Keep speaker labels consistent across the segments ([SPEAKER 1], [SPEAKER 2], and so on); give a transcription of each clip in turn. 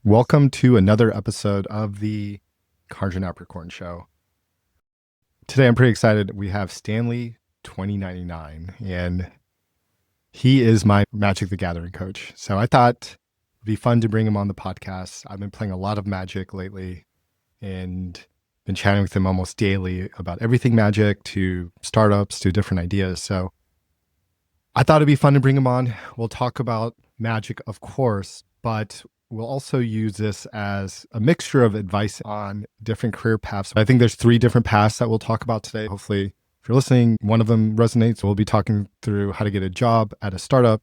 [SPEAKER 1] Welcome to another episode of the Carja Capricorn Show. Today I'm pretty excited. We have Stanley 2099, and he is my Magic the Gathering coach. So I thought it'd be fun to bring him on the podcast. I've been playing a lot of Magic lately and been chatting with him almost daily about everything Magic to startups to different ideas. So I thought it'd be fun to bring him on. We'll talk about Magic, of course, but we'll also use this as a mixture of advice on different career paths. I think there's 3 different paths that we'll talk about today. Hopefully, if you're listening, one of them resonates. We'll be talking through how to get a job at a startup,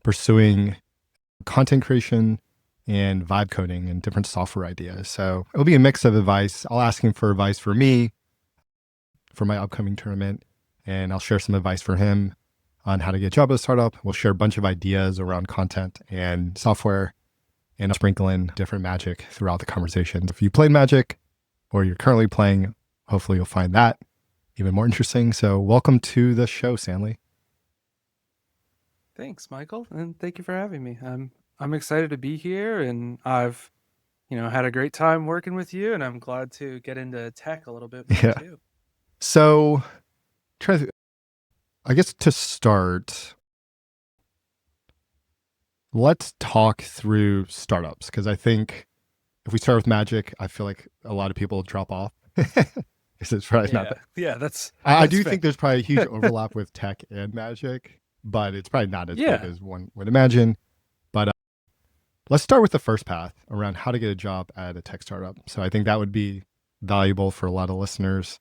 [SPEAKER 1] pursuing content creation, and vibe coding and different software ideas. So it'll be a mix of advice. I'll ask him for advice for me for my upcoming tournament, and I'll share some advice for him on how to get a job at a startup. We'll share a bunch of ideas around content and software, and I'll sprinkle in different Magic throughout the conversation. If you played Magic or you're currently playing, hopefully you'll find that even more interesting. So welcome to the show, Stanley.
[SPEAKER 2] Thanks, Michael, and thank you for having me. I'm excited to be here, and I've had a great time working with you, and I'm glad to get into tech a little bit more
[SPEAKER 1] Yeah.
[SPEAKER 2] too.
[SPEAKER 1] So I guess to start, let's talk through startups, because I think if we start with Magic, I feel like a lot of people drop off. It's probably not
[SPEAKER 2] Yeah,
[SPEAKER 1] that.
[SPEAKER 2] yeah, that's
[SPEAKER 1] I
[SPEAKER 2] that's
[SPEAKER 1] do
[SPEAKER 2] fair.
[SPEAKER 1] think there's probably a huge overlap with tech and Magic, but it's probably not as big
[SPEAKER 2] Yeah,
[SPEAKER 1] as one would imagine. But let's start with the first path around how to get a job at a tech startup. So I think that would be valuable for a lot of listeners.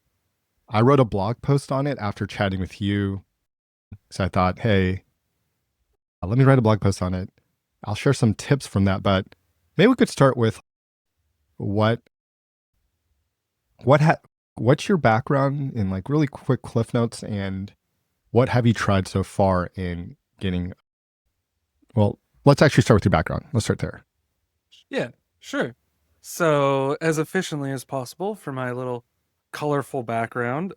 [SPEAKER 1] I wrote a blog post on it after chatting with you. So I thought, hey, let me write a blog post on it. I'll share some tips from that, but maybe we could start with what what ha- what's your background in like really quick cliff notes, and what have you tried so far in getting, well, let's actually start with your background. Let's start there.
[SPEAKER 2] yeah, sure. So, as efficiently as possible for my little colorful background,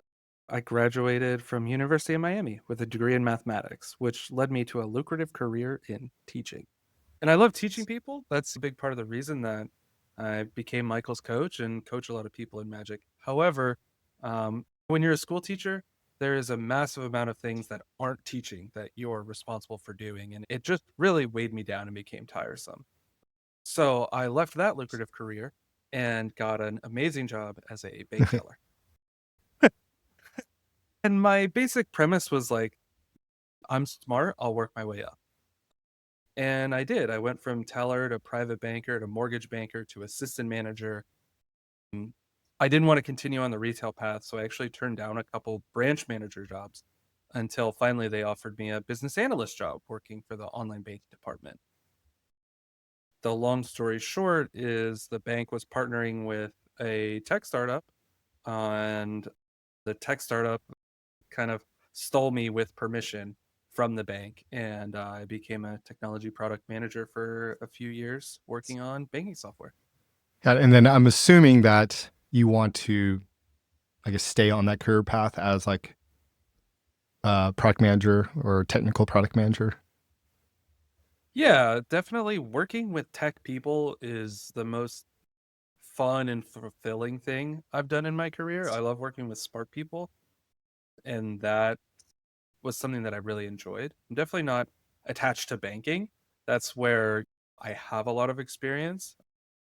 [SPEAKER 2] I graduated from University of Miami with a degree in mathematics, which led me to a lucrative career in teaching. And I love teaching people. That's a big part of the reason that I became Michael's coach and coach a lot of people in Magic. However, when you're a school teacher, there is a massive amount of things that aren't teaching that you're responsible for doing. And it just really weighed me down and became tiresome. So I left that lucrative career and got an amazing job as a bank teller. And my basic premise was like, I'm smart, I'll work my way up. And I did. I went from teller to private banker to mortgage banker to assistant manager. I didn't want to continue on the retail path, so I actually turned down a couple branch manager jobs until finally they offered me a business analyst job working for the online banking department. The long story short is the bank was partnering with a tech startup, and the tech startup kind of stole me with permission from the bank, and I became a technology product manager for a few years working on banking software.
[SPEAKER 1] And then I'm assuming that you want to, I guess, stay on that career path as like a product manager or technical product manager.
[SPEAKER 2] Yeah, definitely working with tech people is the most fun and fulfilling thing I've done in my career. I love working with smart people, and that was something that I really enjoyed. I'm definitely not attached to banking. That's where I have a lot of experience.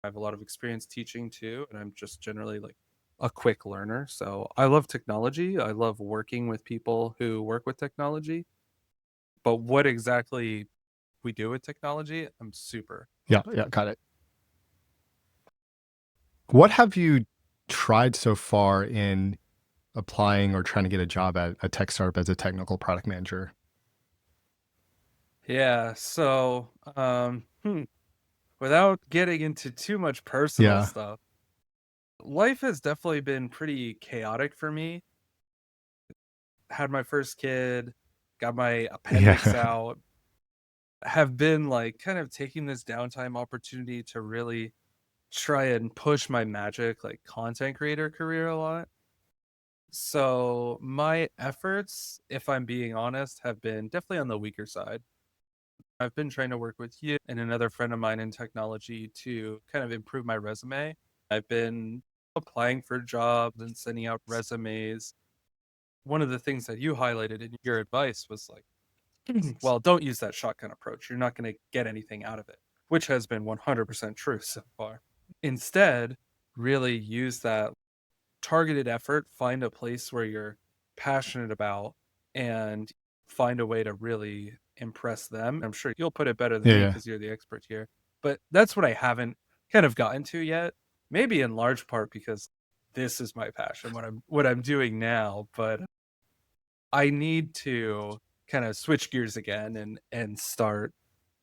[SPEAKER 2] I have a lot of experience teaching too, and I'm just generally like a quick learner. So I love technology. I love working with people who work with technology. But what exactly we do with technology, I'm super
[SPEAKER 1] Yeah, yeah,
[SPEAKER 2] unclear.
[SPEAKER 1] got it. What have you tried so far in applying or trying to get a job at a tech startup as a technical product manager?
[SPEAKER 2] Yeah, so without getting into too much personal
[SPEAKER 1] Yeah.
[SPEAKER 2] stuff, life has definitely been pretty chaotic for me. Had my first kid, got my appendix
[SPEAKER 1] Yeah.
[SPEAKER 2] out, have been like kind of taking this downtime opportunity to really try and push my magic like content creator career a lot. So my efforts, if I'm being honest, have been definitely on the weaker side. I've been trying to work with you and another friend of mine in technology to kind of improve my resume. I've been applying for jobs and sending out resumes. One of the things that you highlighted in your advice was like, well, don't use that shotgun approach. You're not going to get anything out of it, which has been 100% true so far. Instead, really use that targeted effort, find a place where you're passionate about, and find a way to really impress them. I'm sure you'll put it better than
[SPEAKER 1] Yeah,
[SPEAKER 2] me
[SPEAKER 1] yeah.
[SPEAKER 2] because you're the expert here. But that's what I haven't kind of gotten to yet. Maybe in large part because this is my passion, what I'm doing now. But I need to kind of switch gears again and start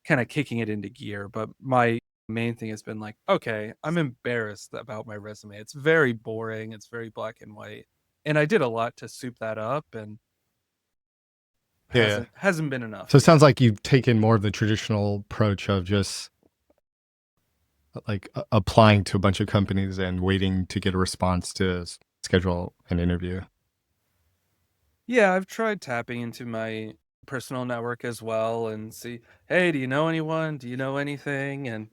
[SPEAKER 2] kind of kicking it into gear. But my main thing has been like, okay, I'm embarrassed about my resume. It's very boring. It's very black and white. And I did a lot to soup that up and
[SPEAKER 1] Yeah, yeah.
[SPEAKER 2] hasn't been enough
[SPEAKER 1] So it sounds
[SPEAKER 2] yet.
[SPEAKER 1] like you've taken more of the traditional approach of just like applying to a bunch of companies and waiting to get a response to schedule an interview.
[SPEAKER 2] Yeah, I've tried tapping into my personal network as well and see, hey, do you know anyone? Do you know anything? And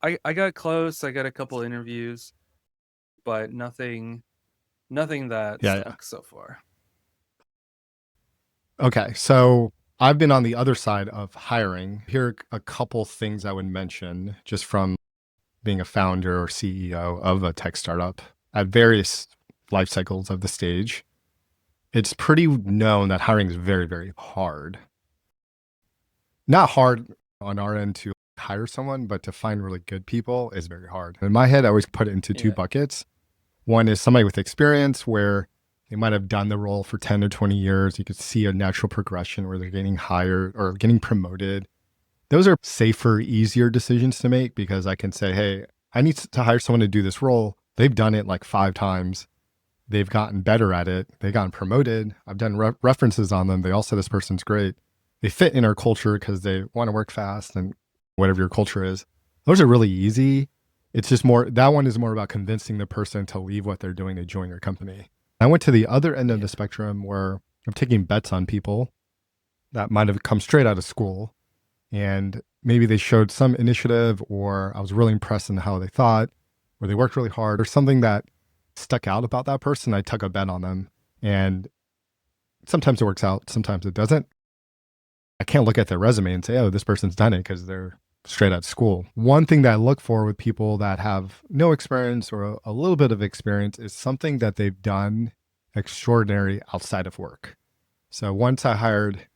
[SPEAKER 2] I got close. I got a couple interviews, but nothing that
[SPEAKER 1] Yeah, yeah.
[SPEAKER 2] stuck so far.
[SPEAKER 1] Okay. So I've been on the other side of hiring. Here are a couple things I would mention just from being a founder or CEO of a tech startup at various life cycles of the stage. It's pretty known that hiring is very, very hard. Not hard on our end to hire someone, but to find really good people is very hard. In my head, I always put it into two
[SPEAKER 2] Yeah.
[SPEAKER 1] buckets. One is somebody with experience where they might have done the role for 10 or 20 years. You could see a natural progression where they're getting hired or getting promoted. Those are safer, easier decisions to make because I can say, hey, I need to hire someone to do this role. They've done it like 5 times. They've gotten better at it. They've gotten promoted. I've done references on them. They all say this person's great. They fit in our culture because they want to work fast and whatever your culture is. Those are really easy. It's just more, that one is more about convincing the person to leave what they're doing to join your company. I went to the other end of
[SPEAKER 2] Yeah.
[SPEAKER 1] the spectrum where I'm taking bets on people that might have come straight out of school and maybe they showed some initiative or I was really impressed in how they thought or they worked really hard or something that stuck out about that person. I took a bet on them and sometimes it works out, sometimes it doesn't. I can't look at their resume and say, oh, this person's done it because they're straight out of school. One thing that I look for with people that have no experience or a little bit of experience is something that they've done extraordinary outside of work. So once I hired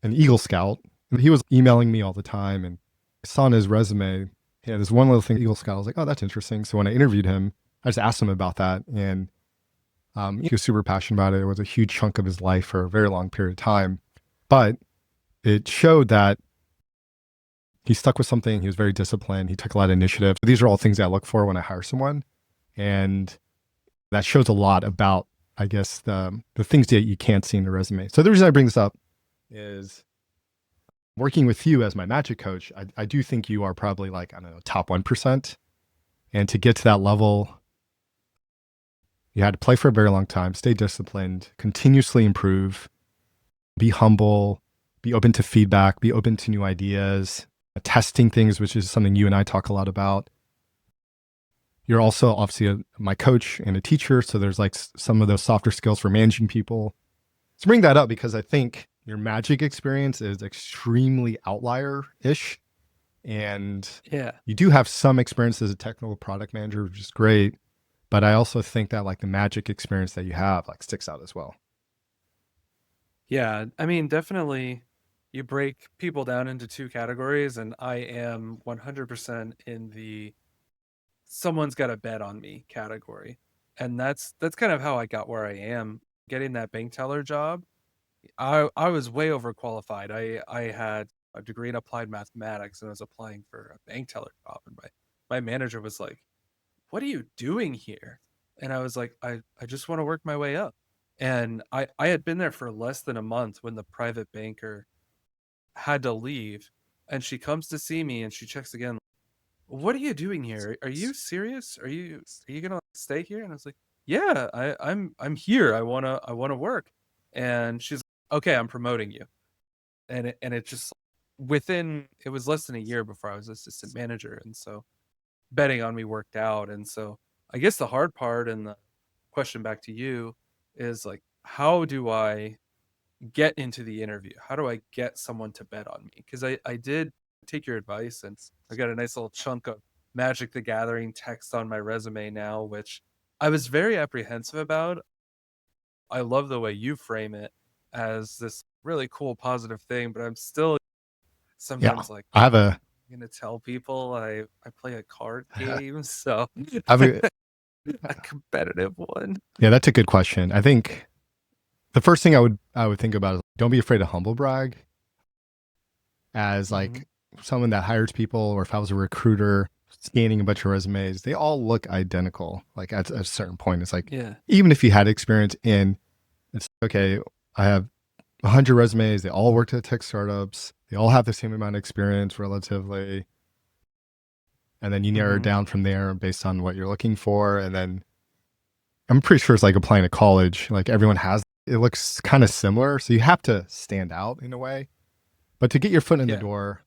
[SPEAKER 1] an Eagle Scout, he was emailing me all the time and I saw on his resume, he had this one little thing, Eagle Scout. I was like, oh, that's interesting. So when I interviewed him, I just asked him about that. And he was super passionate about it. It was a huge chunk of his life for a very long period of time. But it showed that he stuck with something. He was very disciplined. He took a lot of initiative. These are all things that I look for when I hire someone. And that shows a lot about, I guess, the things that you can't see in the resume. So the reason I bring this up is working with you as my magic coach. I do think you are probably like, I don't know, top 1%. And to get to that level, you had to play for a very long time, stay disciplined, continuously improve, be humble, be open to feedback, be open to new ideas, testing things, which is something you and I talk a lot about. You're also obviously my coach and a teacher. So there's like some of those softer skills for managing people. So bring that up because I think your magic experience is extremely outlier ish. And
[SPEAKER 2] Yeah.
[SPEAKER 1] you do have some experience as a technical product manager, which is great. But I also think that like the magic experience that you have like sticks out as well.
[SPEAKER 2] Yeah, I mean, definitely you break people down into two categories, and I am 100% in the someone's got a bet on me category. And that's kind of how I got where I am. Getting that bank teller job, I was way overqualified. I had a degree in applied mathematics and I was applying for a bank teller job, and my manager was like, what are you doing here? And I was like, I just want to work my way up. And I had been there for less than a month when the private banker had to leave. And she comes to see me and she checks again. What are you doing here? Are you serious? Are you gonna stay here? And I was like, yeah, I'm here. I wanna work. And she's like, okay, I'm promoting you. and it just within it was less than a year before I was assistant manager, and so betting on me worked out. And so I guess the hard part, and the question back to you is like, how do I get into the interview? How do I get someone to bet on me? Because I did take your advice, and I got a nice little chunk of Magic the Gathering text on my resume now, which I was very apprehensive about. I love the way you frame it as this really cool positive thing, but I'm still
[SPEAKER 1] Yeah.
[SPEAKER 2] sometimes like,
[SPEAKER 1] I have a
[SPEAKER 2] I'm gonna tell people I play a card game, so
[SPEAKER 1] I have a
[SPEAKER 2] a competitive one.
[SPEAKER 1] yeah, that's a good question. I think the first thing I would think about is don't be afraid to humble brag as
[SPEAKER 2] Mm-hmm.
[SPEAKER 1] like someone that hires people, or if I was a recruiter scanning a bunch of resumes, they all look identical. Like at a certain point, it's like
[SPEAKER 2] Yeah.
[SPEAKER 1] even if you had experience in, it's okay. I have 100 resumes. They all worked at tech startups. They all have the same amount of experience relatively. And then you narrow it
[SPEAKER 2] Mm-hmm.
[SPEAKER 1] down from there based on what you're looking for. And then I'm pretty sure it's like applying to college. Like everyone has, it looks kind of similar. So you have to stand out in a way. But to get your foot in the
[SPEAKER 2] Yeah.
[SPEAKER 1] door,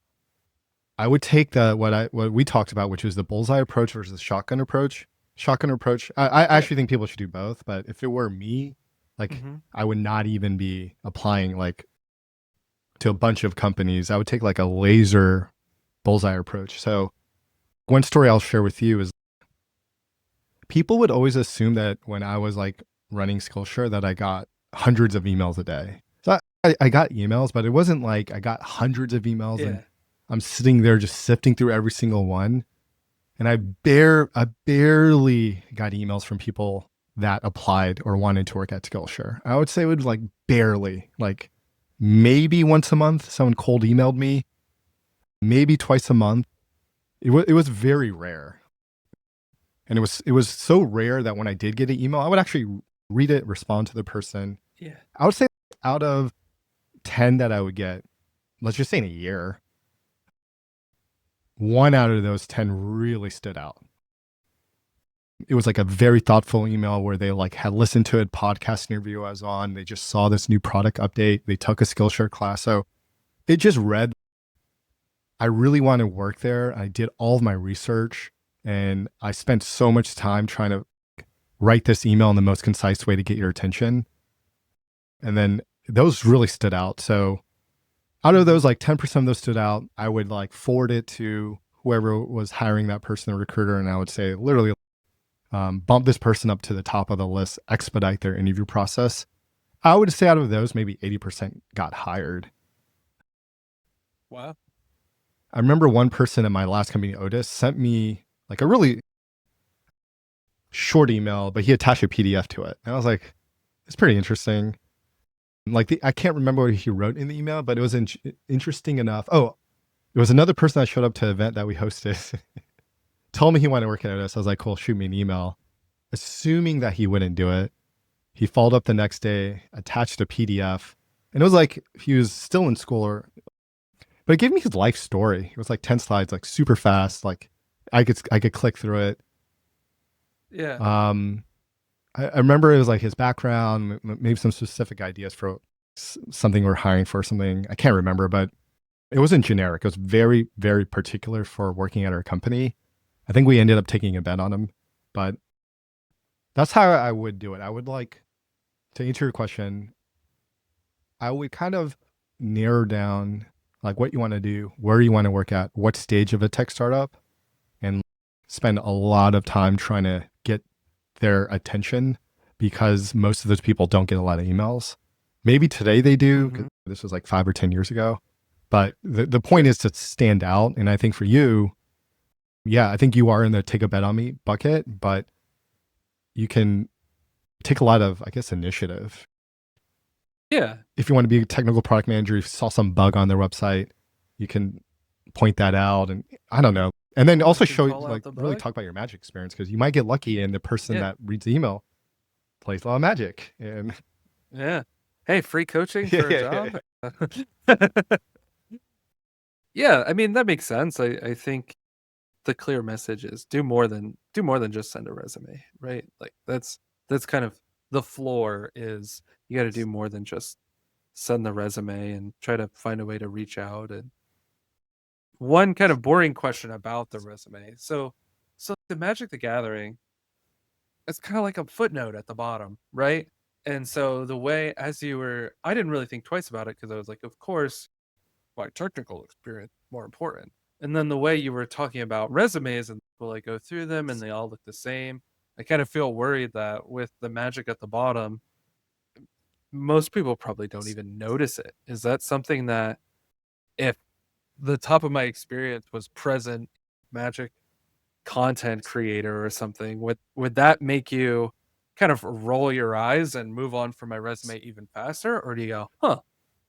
[SPEAKER 1] I would take what we talked about, which is the bullseye approach versus the shotgun approach. Shotgun approach. I
[SPEAKER 2] Yeah.
[SPEAKER 1] actually think people should do both. But if it were me, like
[SPEAKER 2] Mm-hmm.
[SPEAKER 1] I would not even be applying like to a bunch of companies. I would take like a laser bullseye approach. So one story I'll share with you is people would always assume that when I was like running Skillshare that I got hundreds of emails a day. So I got emails, but it wasn't like I got hundreds of emails and
[SPEAKER 2] Yeah.
[SPEAKER 1] I'm sitting there just sifting through every single one. And I barely got emails from people that applied or wanted to work at Skillshare. I would say it would like barely, like maybe once a month, someone cold emailed me, maybe twice a month. It was very rare. And it was so rare that when I did get an email, I would actually read it, respond to the person.
[SPEAKER 2] Yeah.
[SPEAKER 1] I would say out of 10 that I would get, let's just say in a year, one out of those 10 really stood out. It was like a very thoughtful email where they like had listened to a podcast interview I was on. They just saw this new product update. They took a Skillshare class. So it just read, I really want to work there. I did all of my research and I spent so much time trying to write this email in the most concise way to get your attention. And then those really stood out. So out of
[SPEAKER 2] Mm-hmm.
[SPEAKER 1] those, like 10% of those stood out. I would like forward it to whoever was hiring that person, the recruiter. And I would say, literally, bump this person up to the top of the list, expedite their interview process. I would say out of those, maybe 80% got hired.
[SPEAKER 2] Wow.
[SPEAKER 1] I remember one person in my last company, Otis, sent me like a really short email, but he attached a PDF to it. And I was like, it's pretty interesting. Like I can't remember what he wrote in the email, but it was interesting enough. Oh, it was another person that showed up to an event that we hosted, told me he wanted to work at Otis. I was like, cool, shoot me an email. Assuming that he wouldn't do it, he followed up the next day, attached a PDF, and it was like he was still in school, but it gave me his life story. It was like 10 slides, like super fast. Like I could click through it.
[SPEAKER 2] Yeah.
[SPEAKER 1] Um, I remember it was like his background, maybe some specific ideas for something we're hiring for, something I can't remember, but it wasn't generic. It was very, very particular for working at our company. I think we ended up taking a bet on him, but that's how I would do it. I would like to answer your question. I would kind of narrow down like what you want to do, where you want to work at, what stage of a tech startup, and spend a lot of time trying to get their attention because most of those people don't get a lot of emails. Maybe today they do because
[SPEAKER 2] Mm-hmm.
[SPEAKER 1] this was like 5 or 10 years ago. But the point is to stand out. And I think for you, yeah, I think you are in the take a bet on me bucket, but you can take a lot of, I guess, initiative.
[SPEAKER 2] Yeah.
[SPEAKER 1] If you want to be a technical product manager, if you saw some bug on their website, you can point that out. And I don't know. And then
[SPEAKER 2] I
[SPEAKER 1] also
[SPEAKER 2] can
[SPEAKER 1] show,
[SPEAKER 2] call out
[SPEAKER 1] like,
[SPEAKER 2] the
[SPEAKER 1] really
[SPEAKER 2] bug.
[SPEAKER 1] talk about your magic experience because you might get lucky and the person
[SPEAKER 2] Yeah.
[SPEAKER 1] that reads the email plays a lot of magic. And
[SPEAKER 2] Yeah. Hey, free coaching
[SPEAKER 1] yeah,
[SPEAKER 2] for a
[SPEAKER 1] yeah, yeah.
[SPEAKER 2] job. Yeah, I mean that makes sense. I think the clear message is do more than just send a resume, right? Like that's kind of the floor is you got to do more than just send the resume and try to find a way to reach out. And one kind of boring question about the resume. So the Magic the Gathering, it's kind of like a footnote at the bottom, right? And so the way as you were, I didn't really think twice about it because I was like, of course, my technical experience more important. And then the way you were talking about resumes and people like go through them and they all look the same, I kind of feel worried that with the Magic at the bottom, most people probably don't even notice it. Is that something that if the top of my experience was present Magic content creator or something, would that make you kind of roll your eyes and move on from my resume even faster, or do you go, huh,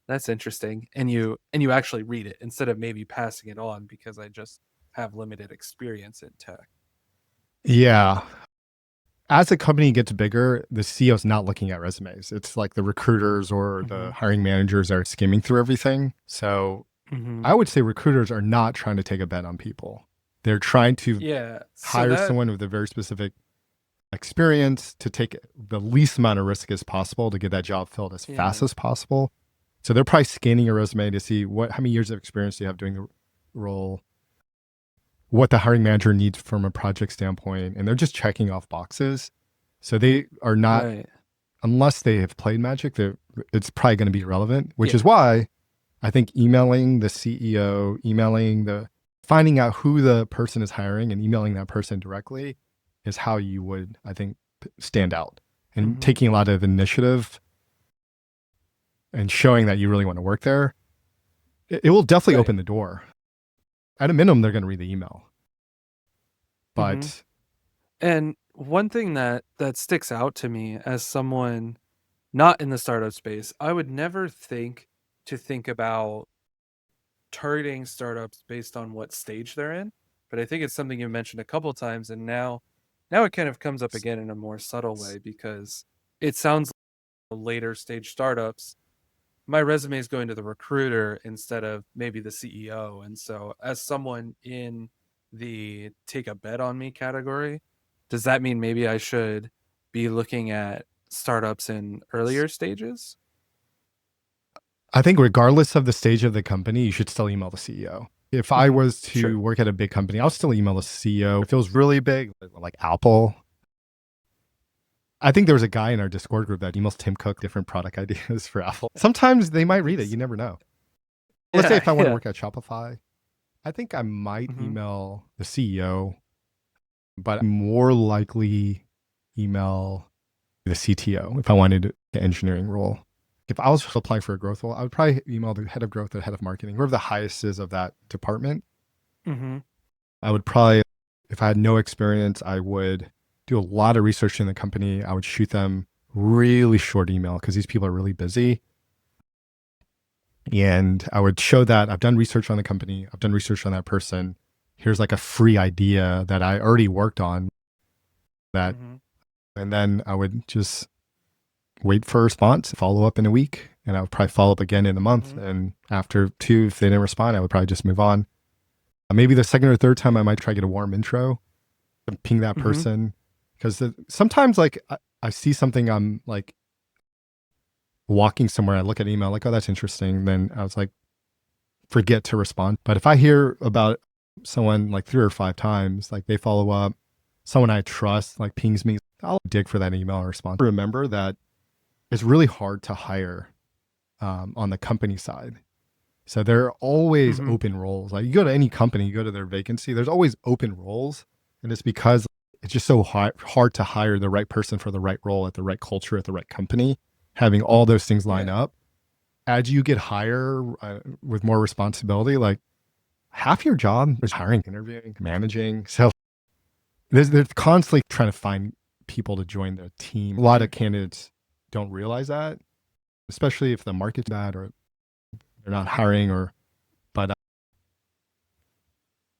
[SPEAKER 2] that's interesting, and you actually read it instead of maybe passing it on because I just have limited experience in tech?
[SPEAKER 1] Yeah. As the company gets bigger, the CEO's not looking at resumes. It's like the recruiters or the
[SPEAKER 2] Mm-hmm.
[SPEAKER 1] hiring managers are skimming through everything. So
[SPEAKER 2] Mm-hmm.
[SPEAKER 1] I would say recruiters are not trying to take a bet on people. They're trying to
[SPEAKER 2] Yeah. So
[SPEAKER 1] hire
[SPEAKER 2] that.
[SPEAKER 1] someone with a very specific experience to take the least amount of risk as possible to get that job filled as fast
[SPEAKER 2] Yeah.
[SPEAKER 1] as possible. So they're probably scanning your resume to see how many years of experience do you have doing the role, what the hiring manager needs from a project standpoint, and they're just checking off boxes. So they are not,
[SPEAKER 2] Right.
[SPEAKER 1] unless they have played Magic, it's probably going to be irrelevant, which is
[SPEAKER 2] Yeah.
[SPEAKER 1] why I think emailing the CEO, finding out who the person is hiring and emailing that person directly is how you would, I think, stand out. And
[SPEAKER 2] Mm-hmm.
[SPEAKER 1] taking a lot of initiative and showing that you really want to work there, it will definitely
[SPEAKER 2] Right.
[SPEAKER 1] open the door. At a minimum, they're going to read the email.
[SPEAKER 2] Mm-hmm.
[SPEAKER 1] But
[SPEAKER 2] And one thing that sticks out to me as someone not in the startup space, I would never think about targeting startups based on what stage they're in. But I think it's something you mentioned a couple times, and now it kind of comes up again in a more subtle way because it sounds like later stage startups. My resume is going to the recruiter instead of maybe the CEO. And so, as someone in the take a bet on me category, does that mean maybe I should be looking at startups in earlier stages?
[SPEAKER 1] I think regardless of the stage of the company, you should still email the CEO. If I
[SPEAKER 2] Mm-hmm.
[SPEAKER 1] was
[SPEAKER 2] Sure.
[SPEAKER 1] to work at a big company, I'll still email the CEO. If it was really big, like Apple, I think there was a guy in our Discord group that emails Tim Cook different product ideas for Apple. Sometimes they might read it. You never know. Let's say
[SPEAKER 2] Yeah.
[SPEAKER 1] if I want to
[SPEAKER 2] Yeah.
[SPEAKER 1] work at Shopify, I think I might
[SPEAKER 2] Mm-hmm.
[SPEAKER 1] email the CEO, but more likely email the CTO if I wanted an engineering role. If I was applying for a growth role, I would probably email the head of growth, the head of marketing, whoever the highest is of that department.
[SPEAKER 2] Mm-hmm.
[SPEAKER 1] I would probably, if I had no experience, I would do a lot of research in the company. I would shoot them really short email because these people are really busy. And I would show that I've done research on the company, I've done research on that person. Here's like a free idea that I already worked on that.
[SPEAKER 2] Mm-hmm.
[SPEAKER 1] And then I would just wait for a response, follow up in a week, and I would probably follow up again in a month.
[SPEAKER 2] Mm-hmm.
[SPEAKER 1] And after two, if they didn't respond, I would probably just move on. Maybe the second or third time, I might try to get a warm intro and ping that
[SPEAKER 2] Mm-hmm.
[SPEAKER 1] person. Because sometimes, like, I see something, I'm like walking somewhere, I look at email, like, oh, that's interesting. Then I was like, forget to respond. But if I hear about someone like three or five times, like they follow up, someone I trust, like pings me, I'll dig for that email response. Remember that it's really hard to hire on the company side. So there are always
[SPEAKER 2] Mm-hmm.
[SPEAKER 1] open roles. Like you go to any company, you go to their vacancy, there's always open roles. And it's because it's just so hard to hire the right person for the right role at the right culture at the right company, having all those things line
[SPEAKER 2] Yeah.
[SPEAKER 1] up. As you get higher with more responsibility, like half your job is hiring, interviewing, managing. So they're constantly trying to find people to join their team. A lot of candidates don't realize that, especially if the market's bad or they're not hiring or but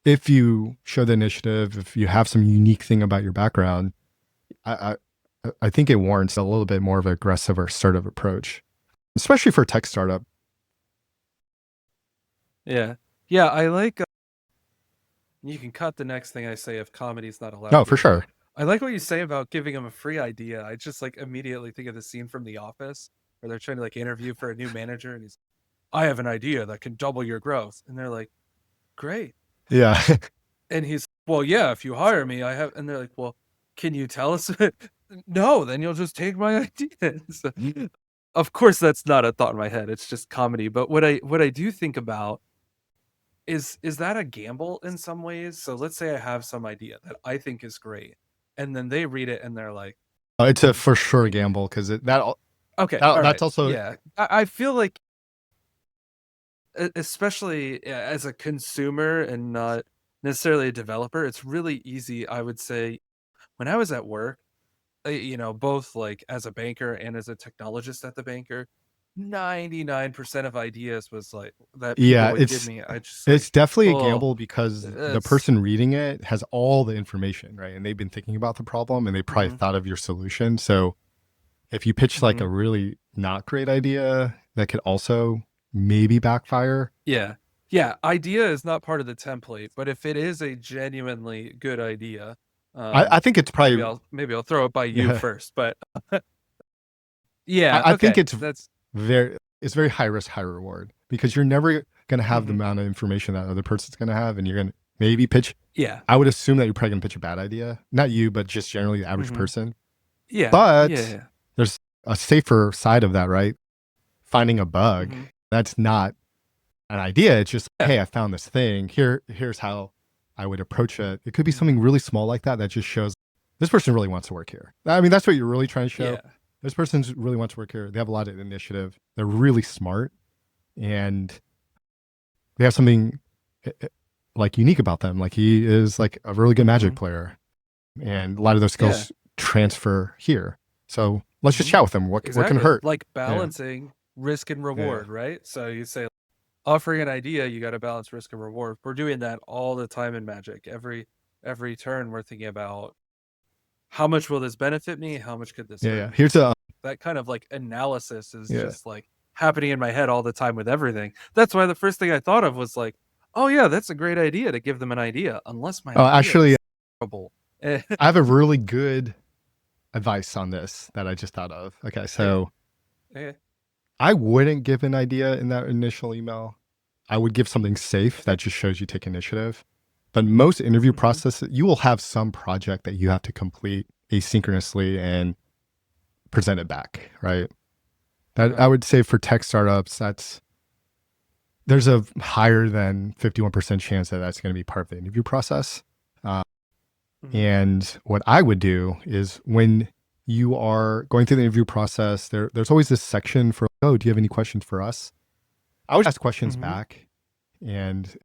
[SPEAKER 1] if you show the initiative, if you have some unique thing about your background, I I think it warrants a little bit more of an aggressive or assertive approach, especially for a tech startup.
[SPEAKER 2] Yeah. Yeah. I like. You can cut the next thing I say if comedy's not allowed
[SPEAKER 1] No, for
[SPEAKER 2] here, but
[SPEAKER 1] sure.
[SPEAKER 2] I like what you say about giving them a free idea. I just like immediately think of the scene from The Office or they're trying to like interview for a new manager, and he's, I have an idea that can double your growth, and they're like, great.
[SPEAKER 1] Yeah.
[SPEAKER 2] And he's, well, yeah, if you hire me, I have. And they're like, well, can you tell us? No, then you'll just take my ideas. Of course, that's not a thought in my head. It's just comedy. But what I do think about is that a gamble in some ways? So let's say I have some idea that I think is great, and then they read it and they're like,
[SPEAKER 1] It's a for sure gamble because
[SPEAKER 2] okay, all right,
[SPEAKER 1] that's also
[SPEAKER 2] yeah. I feel like, especially as a consumer and not necessarily a developer, it's really easy, I would say, when I was at work, both like as a banker and as a technologist at the banker, 99% of ideas was like that people
[SPEAKER 1] yeah,
[SPEAKER 2] would give me. I just like,
[SPEAKER 1] it's definitely a
[SPEAKER 2] oh,
[SPEAKER 1] gamble because the
[SPEAKER 2] it's,
[SPEAKER 1] person reading it has all the information, right? And they've been thinking about the problem and they probably
[SPEAKER 2] mm-hmm,
[SPEAKER 1] thought of your solution. So if you pitch like
[SPEAKER 2] mm-hmm.
[SPEAKER 1] a really not great idea that could also maybe backfire.
[SPEAKER 2] Yeah. Yeah. Idea is not part of the template, but if it is a genuinely good idea,
[SPEAKER 1] I think it's
[SPEAKER 2] maybe
[SPEAKER 1] probably
[SPEAKER 2] I'll throw it by you
[SPEAKER 1] yeah.
[SPEAKER 2] first. But yeah,
[SPEAKER 1] I think
[SPEAKER 2] okay. That's
[SPEAKER 1] it's very high risk, high reward because you're never gonna have the
[SPEAKER 2] mm-hmm,
[SPEAKER 1] amount of information that other person's gonna have, and you're gonna maybe pitch.
[SPEAKER 2] yeah.
[SPEAKER 1] I would assume that you're probably gonna pitch a bad idea. Not you, but just generally the average
[SPEAKER 2] Mm-hmm.
[SPEAKER 1] person.
[SPEAKER 2] Yeah. Yeah.
[SPEAKER 1] But
[SPEAKER 2] Yeah.
[SPEAKER 1] there's a safer side of that, right? Finding a bug.
[SPEAKER 2] Mm-hmm.
[SPEAKER 1] That's not an idea. It's just,
[SPEAKER 2] Yeah.
[SPEAKER 1] hey, I found this thing. Here's how I would approach it. It could be
[SPEAKER 2] Mm-hmm.
[SPEAKER 1] something really small like that that just shows this person really wants to work here. I mean, that's what you're really trying to show.
[SPEAKER 2] Yeah.
[SPEAKER 1] This person really wants to work here. They have a lot of initiative. They're really smart, and they have something like unique about them. Like he is like a really good
[SPEAKER 2] Mm-hmm.
[SPEAKER 1] Magic player, and a lot of those
[SPEAKER 2] Yeah.
[SPEAKER 1] skills transfer here. So let's just
[SPEAKER 2] Mm-hmm.
[SPEAKER 1] chat with them. What can
[SPEAKER 2] Exactly.
[SPEAKER 1] hurt?
[SPEAKER 2] Like
[SPEAKER 1] Yeah,
[SPEAKER 2] balancing risk and
[SPEAKER 1] yeah,
[SPEAKER 2] reward, right? So you say, offering an idea, you got to balance risk and reward. We're doing that all the time in Magic. Every turn, we're thinking about how much will this benefit me? How much could this
[SPEAKER 1] yeah,
[SPEAKER 2] hurt
[SPEAKER 1] yeah.
[SPEAKER 2] me?
[SPEAKER 1] Here's a
[SPEAKER 2] That kind of like analysis is
[SPEAKER 1] yeah.
[SPEAKER 2] just like happening in my head all the time with everything. That's why the first thing I thought of was like, oh yeah, that's a great idea to give them an idea, unless my
[SPEAKER 1] Oh,
[SPEAKER 2] idea
[SPEAKER 1] actually,
[SPEAKER 2] is terrible.
[SPEAKER 1] I have a really good advice on this that I just thought of. Okay,
[SPEAKER 2] Okay.
[SPEAKER 1] so
[SPEAKER 2] Okay.
[SPEAKER 1] I wouldn't give an idea in that initial email. I would give something safe that just shows you take initiative. But most interview
[SPEAKER 2] Mm-hmm.
[SPEAKER 1] processes, you will have some project that you have to complete asynchronously and present it back, right? That
[SPEAKER 2] Uh-huh.
[SPEAKER 1] I would say for tech startups, there's a higher than 51% chance that that's going to be part of the interview process. Uh,
[SPEAKER 2] Mm-hmm.
[SPEAKER 1] and what I would do is when you are going through the interview process, there's always this section for, oh, do you have any questions for us? I would ask questions
[SPEAKER 2] Mm-hmm.
[SPEAKER 1] back and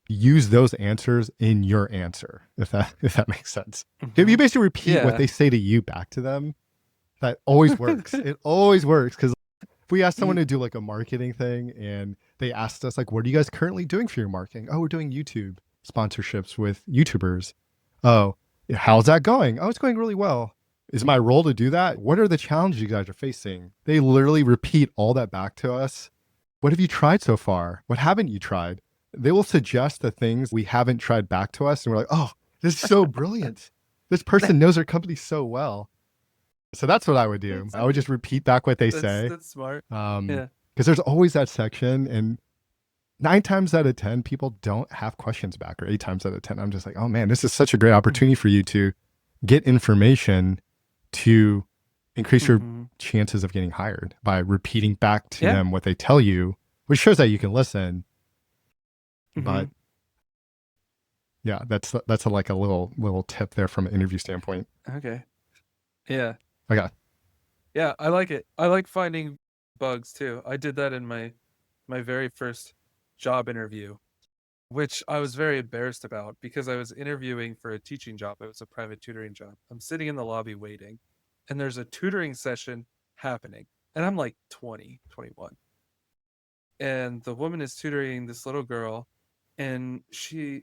[SPEAKER 1] use those answers in your answer, if that makes sense. If
[SPEAKER 2] Mm-hmm.
[SPEAKER 1] you basically repeat what
[SPEAKER 2] Yeah.
[SPEAKER 1] they say to you back to them, that always works. It always works because if we ask someone to do like a marketing thing and they asked us like, what are you guys currently doing for your marketing? Oh, we're doing YouTube sponsorships with YouTubers. Oh, how's that going? Oh, it's going really well. Is my role to do that? What are the challenges you guys are facing? They literally repeat all that back to us. What have you tried so far? What haven't you tried? They will suggest the things we haven't tried back to us. And we're like, oh, this is so brilliant. This person knows their company so well. So that's what I would do.
[SPEAKER 2] that's
[SPEAKER 1] I would just repeat back what they
[SPEAKER 2] that's
[SPEAKER 1] say.
[SPEAKER 2] that's smart. Yeah.
[SPEAKER 1] Because there's always that section. And 9 times out of 10, people don't have questions back, or 8 times out of 10. I'm just like, oh man, this is such a great opportunity for you to get information to increase your
[SPEAKER 2] Mm-hmm.
[SPEAKER 1] chances of getting hired by repeating back to
[SPEAKER 2] Yeah.
[SPEAKER 1] them what they tell you, which shows that you can listen.
[SPEAKER 2] Mm-hmm.
[SPEAKER 1] But yeah, that's like a little tip there from an interview standpoint.
[SPEAKER 2] Okay. Yeah.
[SPEAKER 1] Okay.
[SPEAKER 2] Yeah, I like it. I like finding bugs too. I did that in my very first job interview, which I was very embarrassed about because I was interviewing for a teaching job. It was a private tutoring job. I'm sitting in the lobby waiting, and there's a tutoring session happening. And I'm like 20, 21. And the woman is tutoring this little girl, and she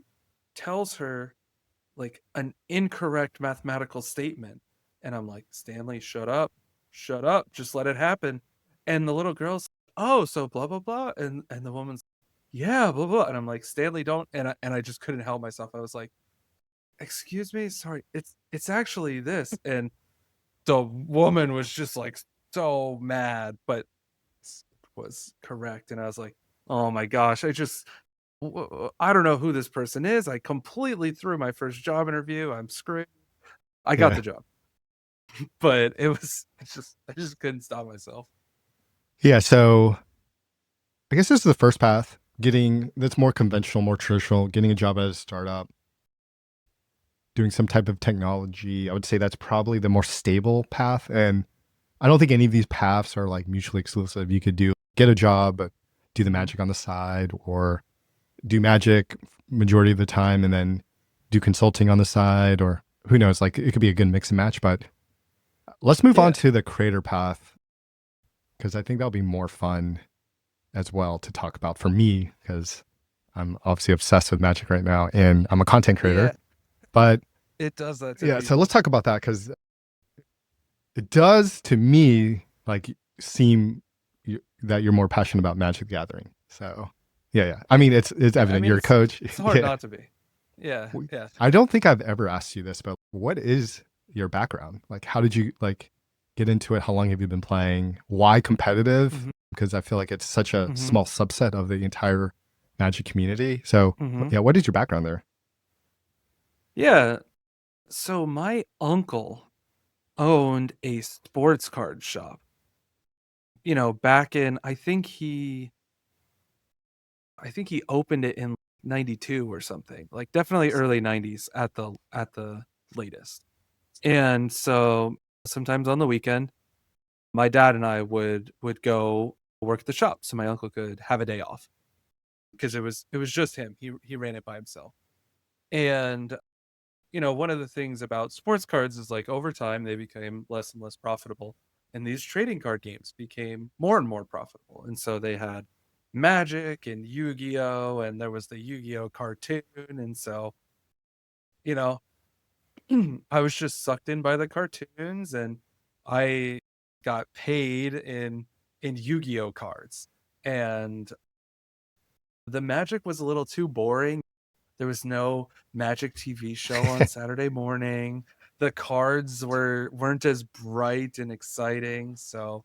[SPEAKER 2] tells her like an incorrect mathematical statement. And I'm like, Stanley, shut up, just let it happen. And the little girl's, oh, so blah blah blah. And the woman's, yeah, blah blah. And I'm like, Stanley, don't. And I just couldn't help myself. I was like, excuse me, sorry, it's actually this. And the woman was just like so mad, but it was correct. And I was like, oh my gosh, I don't know who this person is. I completely threw my first job interview. I'm screwed. I got
[SPEAKER 1] Yeah.
[SPEAKER 2] the job, but I just couldn't stop myself.
[SPEAKER 1] Yeah. So I guess this is the first path, getting that's more conventional, more traditional, getting a job at a startup, doing some type of technology. I would say that's probably the more stable path. And I don't think any of these paths are like mutually exclusive. You could get a job, but do the
[SPEAKER 2] Mm-hmm.
[SPEAKER 1] magic on the side, or do magic majority of the time and then do consulting on the side, or who knows? Like it could be a good mix and match. But let's move on
[SPEAKER 2] Yeah,
[SPEAKER 1] to the creator path because I think that'll be more fun as well to talk about for me because I'm obviously obsessed with magic right now and I'm a content creator.
[SPEAKER 2] yeah,
[SPEAKER 1] But
[SPEAKER 2] it does that to
[SPEAKER 1] yeah, so let's
[SPEAKER 2] people.
[SPEAKER 1] talk about that because it does to me like seem that you're more passionate about Magic the Gathering. So yeah. I mean, it's
[SPEAKER 2] Yeah, I
[SPEAKER 1] evident
[SPEAKER 2] mean
[SPEAKER 1] you're a coach.
[SPEAKER 2] it's hard
[SPEAKER 1] Yeah.
[SPEAKER 2] not to be. Yeah, yeah.
[SPEAKER 1] I don't think I've ever asked you this, but what is your background? Like, how did you like get into it? How long have you been playing? Why competitive?
[SPEAKER 2] Mm-hmm.
[SPEAKER 1] Because I feel like it's such a
[SPEAKER 2] Mm-hmm.
[SPEAKER 1] small subset of the entire Magic community. So
[SPEAKER 2] Mm-hmm.
[SPEAKER 1] yeah, what is your background there?
[SPEAKER 2] Yeah. So my uncle owned a sports card shop. Back in I think he opened it in 92 or something. Like definitely early 90s at the latest. And so sometimes on the weekend, my dad and I would go work at the shop so my uncle could have a day off because it was just him. He ran it by himself. And one of the things about sports cards is like over time they became less and less profitable, and these trading card games became more and more profitable. And so they had Magic and Yu-Gi-Oh, and there was the Yu-Gi-Oh cartoon, and so you know I was just sucked in by the cartoons, and I got paid in Yu-Gi-Oh cards, and the Magic was a little too boring. There was no Magic TV show on Saturday morning. The cards weren't as bright and exciting. So,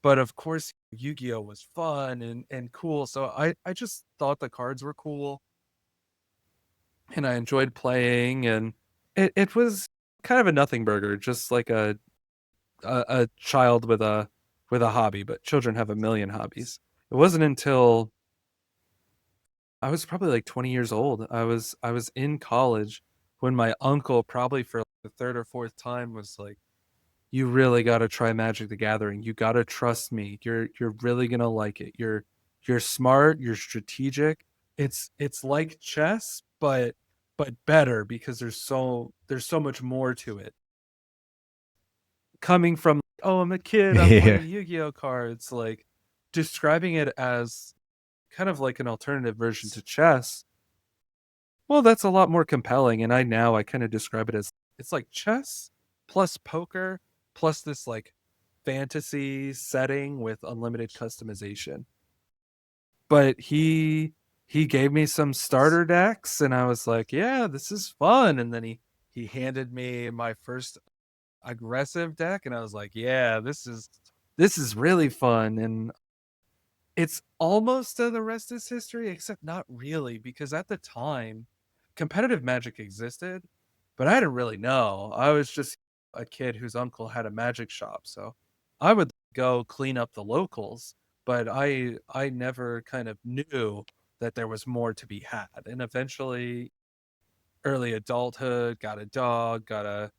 [SPEAKER 2] but of course, Yu-Gi-Oh was fun and cool. So I just thought the cards were cool, and I enjoyed playing. And it was kind of a nothing burger, just like a child with a hobby. But children have a million hobbies. It wasn't until I was probably like 20 years old. I was in college when my uncle, probably for like the third or fourth time, was like, "You really got to try Magic the Gathering. You got to trust me. You're really gonna like it. You're smart. You're strategic. It's like chess, but better because there's so much more to it. Coming from, oh, I'm a kid. I'm
[SPEAKER 1] Yeah.
[SPEAKER 2] playing Yu-Gi-Oh cards. Like describing it as kind of like an alternative version to chess. Well, that's a lot more compelling, and I kind of describe it as it's like chess plus poker plus this like fantasy setting with unlimited customization. But he gave me some starter decks, and I was like, "Yeah, this is fun." And then he handed me my first aggressive deck, and I was like, "Yeah, this is really fun." And it's almost the rest is history, except not really, because at the time, competitive Magic existed, but I didn't really know. I was just a kid whose uncle had a magic shop, so I would go clean up the locals, but I never kind of knew that there was more to be had. And eventually, early adulthood, got a dog, got a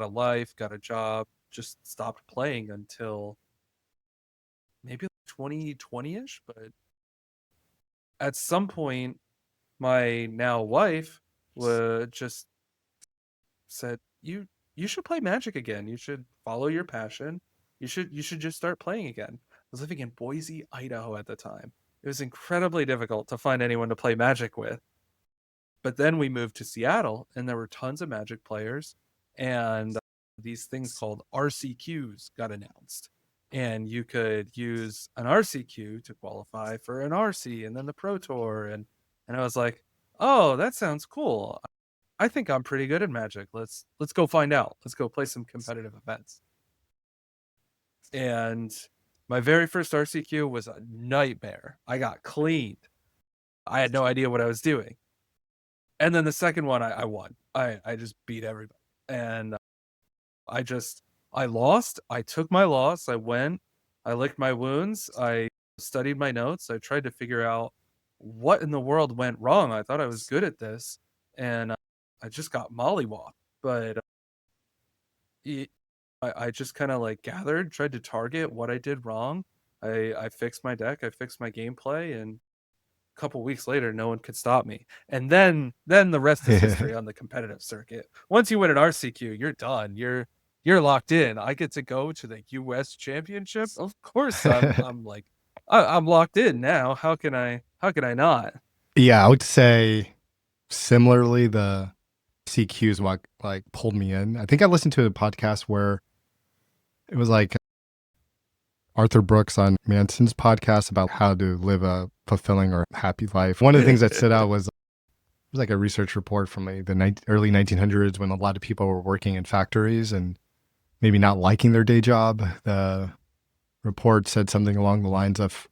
[SPEAKER 2] life, got a job, just stopped playing until maybe 2020ish, but at some point my now wife would just said, you should play Magic again. You should follow your passion. You should just start playing again. I was living in Boise, Idaho at the time. It was incredibly difficult to find anyone to play Magic with. But then we moved to Seattle, and there were tons of Magic players, and these things called RCQs got announced. And you could use an RCQ to qualify for an RC and then the Pro Tour. And I was like, oh, that sounds cool. I think I'm pretty good at Magic. Let's go find out. Let's go play some competitive events. And my very first RCQ was a nightmare. I got cleaned. I had no idea what I was doing. And then the second one, I won. I just beat everybody. And I just, I lost. I took my loss. I went, I licked my wounds. I studied my notes. I tried to figure out what in the world went wrong. I thought I was good at this. And I just got mollywopped. But it, I just kind of like gathered, tried to target what I did wrong. I fixed my deck, I fixed my gameplay, and a couple weeks later, no one could stop me. And then the rest is history on the competitive circuit. Once you win an RCQ, you're done. You're locked in. I get to go to the U.S. Championship. Of course, I'm like I'm locked in now. How can I not?
[SPEAKER 1] Yeah, I would say similarly, the CQs what like pulled me in. I think I listened to a podcast where it was like Arthur Brooks on Manson's podcast about how to live a fulfilling or happy life. One of the things that stood out was it was like a research report from like the early 1900s when a lot of people were working in factories and maybe not liking their day job. The report said something along the lines of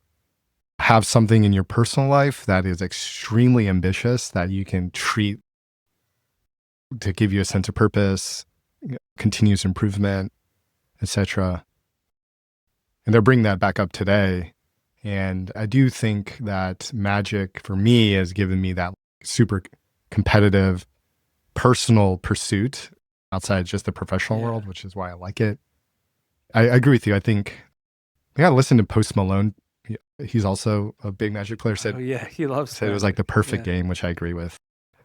[SPEAKER 1] have something in your personal life that is extremely ambitious that you can treat to give you a sense of purpose, continuous improvement, etc. And they're bringing that back up today. And I do think that Magic for me has given me that super competitive personal pursuit outside just the professional
[SPEAKER 2] Yeah.
[SPEAKER 1] world, which is why I like it. I agree with you. I think I got to listen to Post Malone. He's also a big Magic player.
[SPEAKER 2] Oh yeah, he loves
[SPEAKER 1] Said it was like
[SPEAKER 2] Magic.
[SPEAKER 1] the perfect
[SPEAKER 2] Yeah.
[SPEAKER 1] game, which I agree with.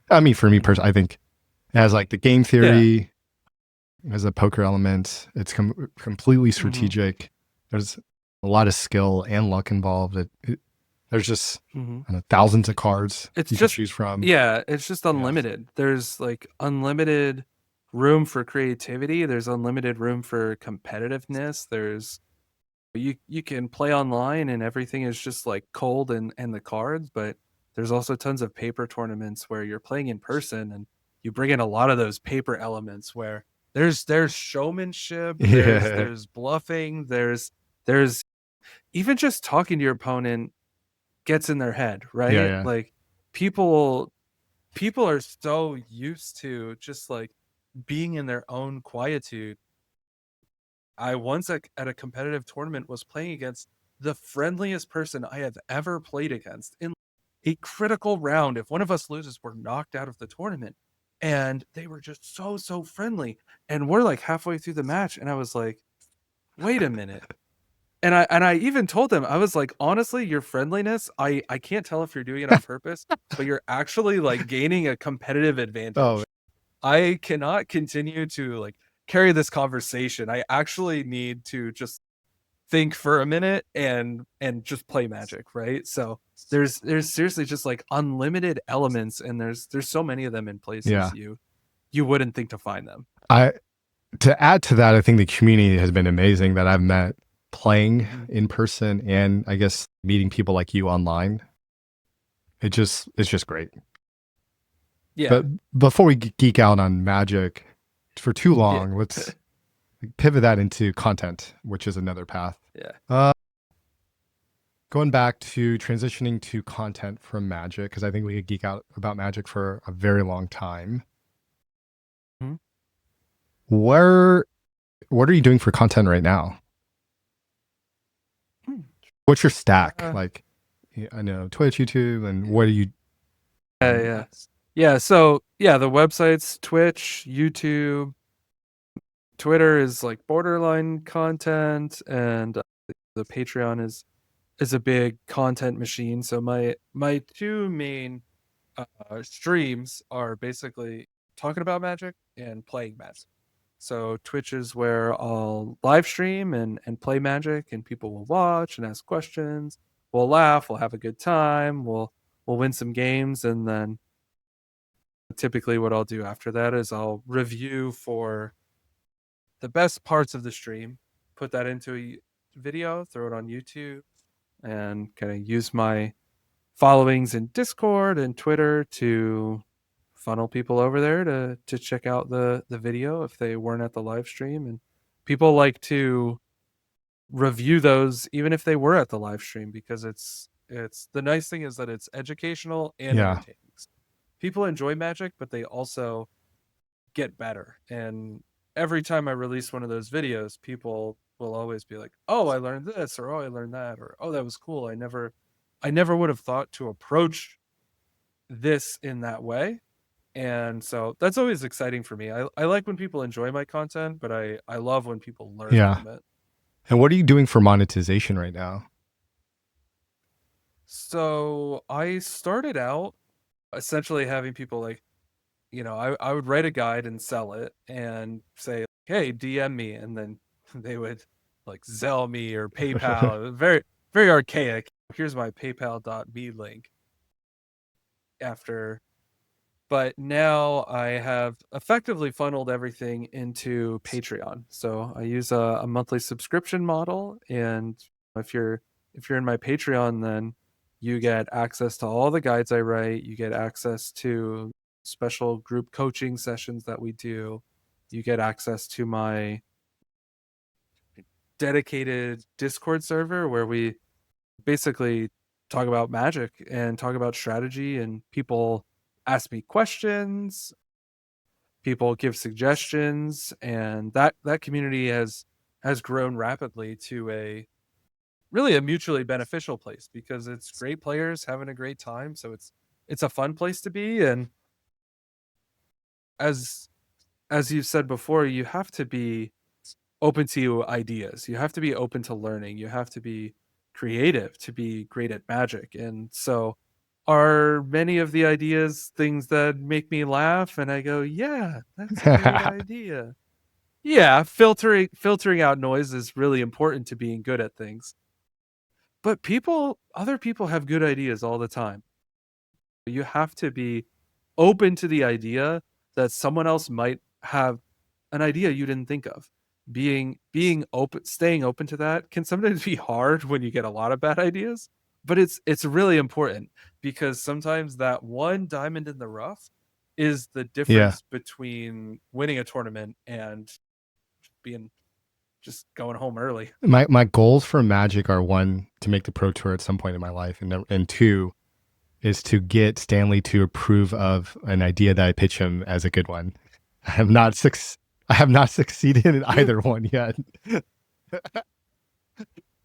[SPEAKER 1] I mean, for me personally, I think it has like the game
[SPEAKER 2] Yeah.
[SPEAKER 1] theory, it has a poker element. It's completely
[SPEAKER 2] Mm-hmm.
[SPEAKER 1] strategic. There's a lot of skill and luck involved. There's just
[SPEAKER 2] Mm-hmm.
[SPEAKER 1] I don't know, thousands of cards
[SPEAKER 2] It's
[SPEAKER 1] you can
[SPEAKER 2] just
[SPEAKER 1] choose from.
[SPEAKER 2] yeah, it's just
[SPEAKER 1] Yeah.
[SPEAKER 2] unlimited. There's like unlimited room for creativity. There's unlimited room for competitiveness. There's you can play online and everything is just like cold and the cards, but there's also tons of paper tournaments where you're playing in person and you bring in a lot of those paper elements where there's showmanship, there's
[SPEAKER 1] Yeah.
[SPEAKER 2] there's bluffing, there's even just talking to your opponent gets in their head,
[SPEAKER 1] Yeah.
[SPEAKER 2] right?
[SPEAKER 1] Yeah.
[SPEAKER 2] Like people people are so used to just like being in their own quietude. I once at a competitive tournament was playing against the friendliest person I have ever played against in a critical round. If one of us loses, we're knocked out of the tournament. And they were just so friendly. And we're like halfway through the match, and I was like, wait a minute. And I even told them, I was like, honestly, your friendliness, I can't tell if you're doing it on purpose, but you're actually like gaining a competitive
[SPEAKER 1] Oh,
[SPEAKER 2] advantage. I cannot continue to like carry this conversation. I actually need to just think for a minute and just play Magic, right? So there's seriously just like unlimited elements, and there's so many of them in places
[SPEAKER 1] yeah.
[SPEAKER 2] you wouldn't think to find them.
[SPEAKER 1] I To add to that, I think the community has been amazing that I've met playing
[SPEAKER 2] Mm-hmm.
[SPEAKER 1] in person and I guess meeting people like you online. It's just great.
[SPEAKER 2] Yeah,
[SPEAKER 1] But before we geek out on Magic for too
[SPEAKER 2] yeah,
[SPEAKER 1] long, let's pivot that into content, which is another path.
[SPEAKER 2] yeah.
[SPEAKER 1] Uh, Going back to transitioning to content from Magic, because I think we could geek out about Magic for a very long time.
[SPEAKER 2] Mm-hmm.
[SPEAKER 1] Where, what are you doing for content right now? What's your stack?
[SPEAKER 2] Uh,
[SPEAKER 1] Like, I know Twitch, YouTube, and what are you
[SPEAKER 2] yeah,
[SPEAKER 1] on?
[SPEAKER 2] yeah, yeah. So yeah, the websites, Twitch, YouTube, Twitter is like borderline content, and the Patreon is a big content machine. So my two main streams are basically talking about Magic and playing Magic. So Twitch is where I'll live stream and play Magic, and people will watch and ask questions. We'll laugh, we'll have a good time, we'll win some games, and then typically what I'll do after that is I'll review for the best parts of the stream, put that into a video, throw it on YouTube, and kind of use my followings in Discord and Twitter to funnel people over there to check out the video if they weren't at the live stream. And people like to review those even if they were at the live stream, because it's the nice thing is that it's educational and
[SPEAKER 1] Yeah.
[SPEAKER 2] entertaining. People enjoy Magic, but they also get better. And every time I release one of those videos, people will always be like, "Oh, I learned this," or "Oh, I learned that," or "Oh, that was cool. I never would have thought to approach this in that way." And so that's always exciting for me. I like when people enjoy my content, but I love when people learn
[SPEAKER 1] Yeah.
[SPEAKER 2] from it.
[SPEAKER 1] And what are you doing for monetization right now?
[SPEAKER 2] So I started out essentially having people like, I would write a guide and sell it and say, "Hey, DM me," and then they would like Zelle me or PayPal. Very, very archaic. Here's my PayPal.me link after. But now I have effectively funneled everything into Patreon. So I use a monthly subscription model, and if you're if you're in my Patreon, then you get access to all the guides I write. You get access to special group coaching sessions that we do. You get access to my dedicated Discord server where we basically talk about Magic and talk about strategy, and people ask me questions, people give suggestions, and that community has grown rapidly to a really a mutually beneficial place, because it's great players having a great time. So it's a fun place to be. And as as you've said before, you have to be open to ideas, you have to be open to learning, you have to be creative to be great at Magic. And so are many of the ideas things that make me laugh and I go, yeah, that's a great idea? Yeah, filtering out noise is really important to being good at things. But other people have good ideas all the time. You have to be open to the idea that someone else might have an idea you didn't think of. Being open, staying open to that can sometimes be hard when you get a lot of bad ideas, but it's really important, because sometimes that one diamond in the rough is the
[SPEAKER 1] Yeah.
[SPEAKER 2] difference between winning a tournament and being just going home early.
[SPEAKER 1] My goals for Magic are, one, to make the Pro Tour at some point in my life, and two is to get Stanley to approve of an idea that I pitch him as a good one. I have not I have not succeeded in either one yet.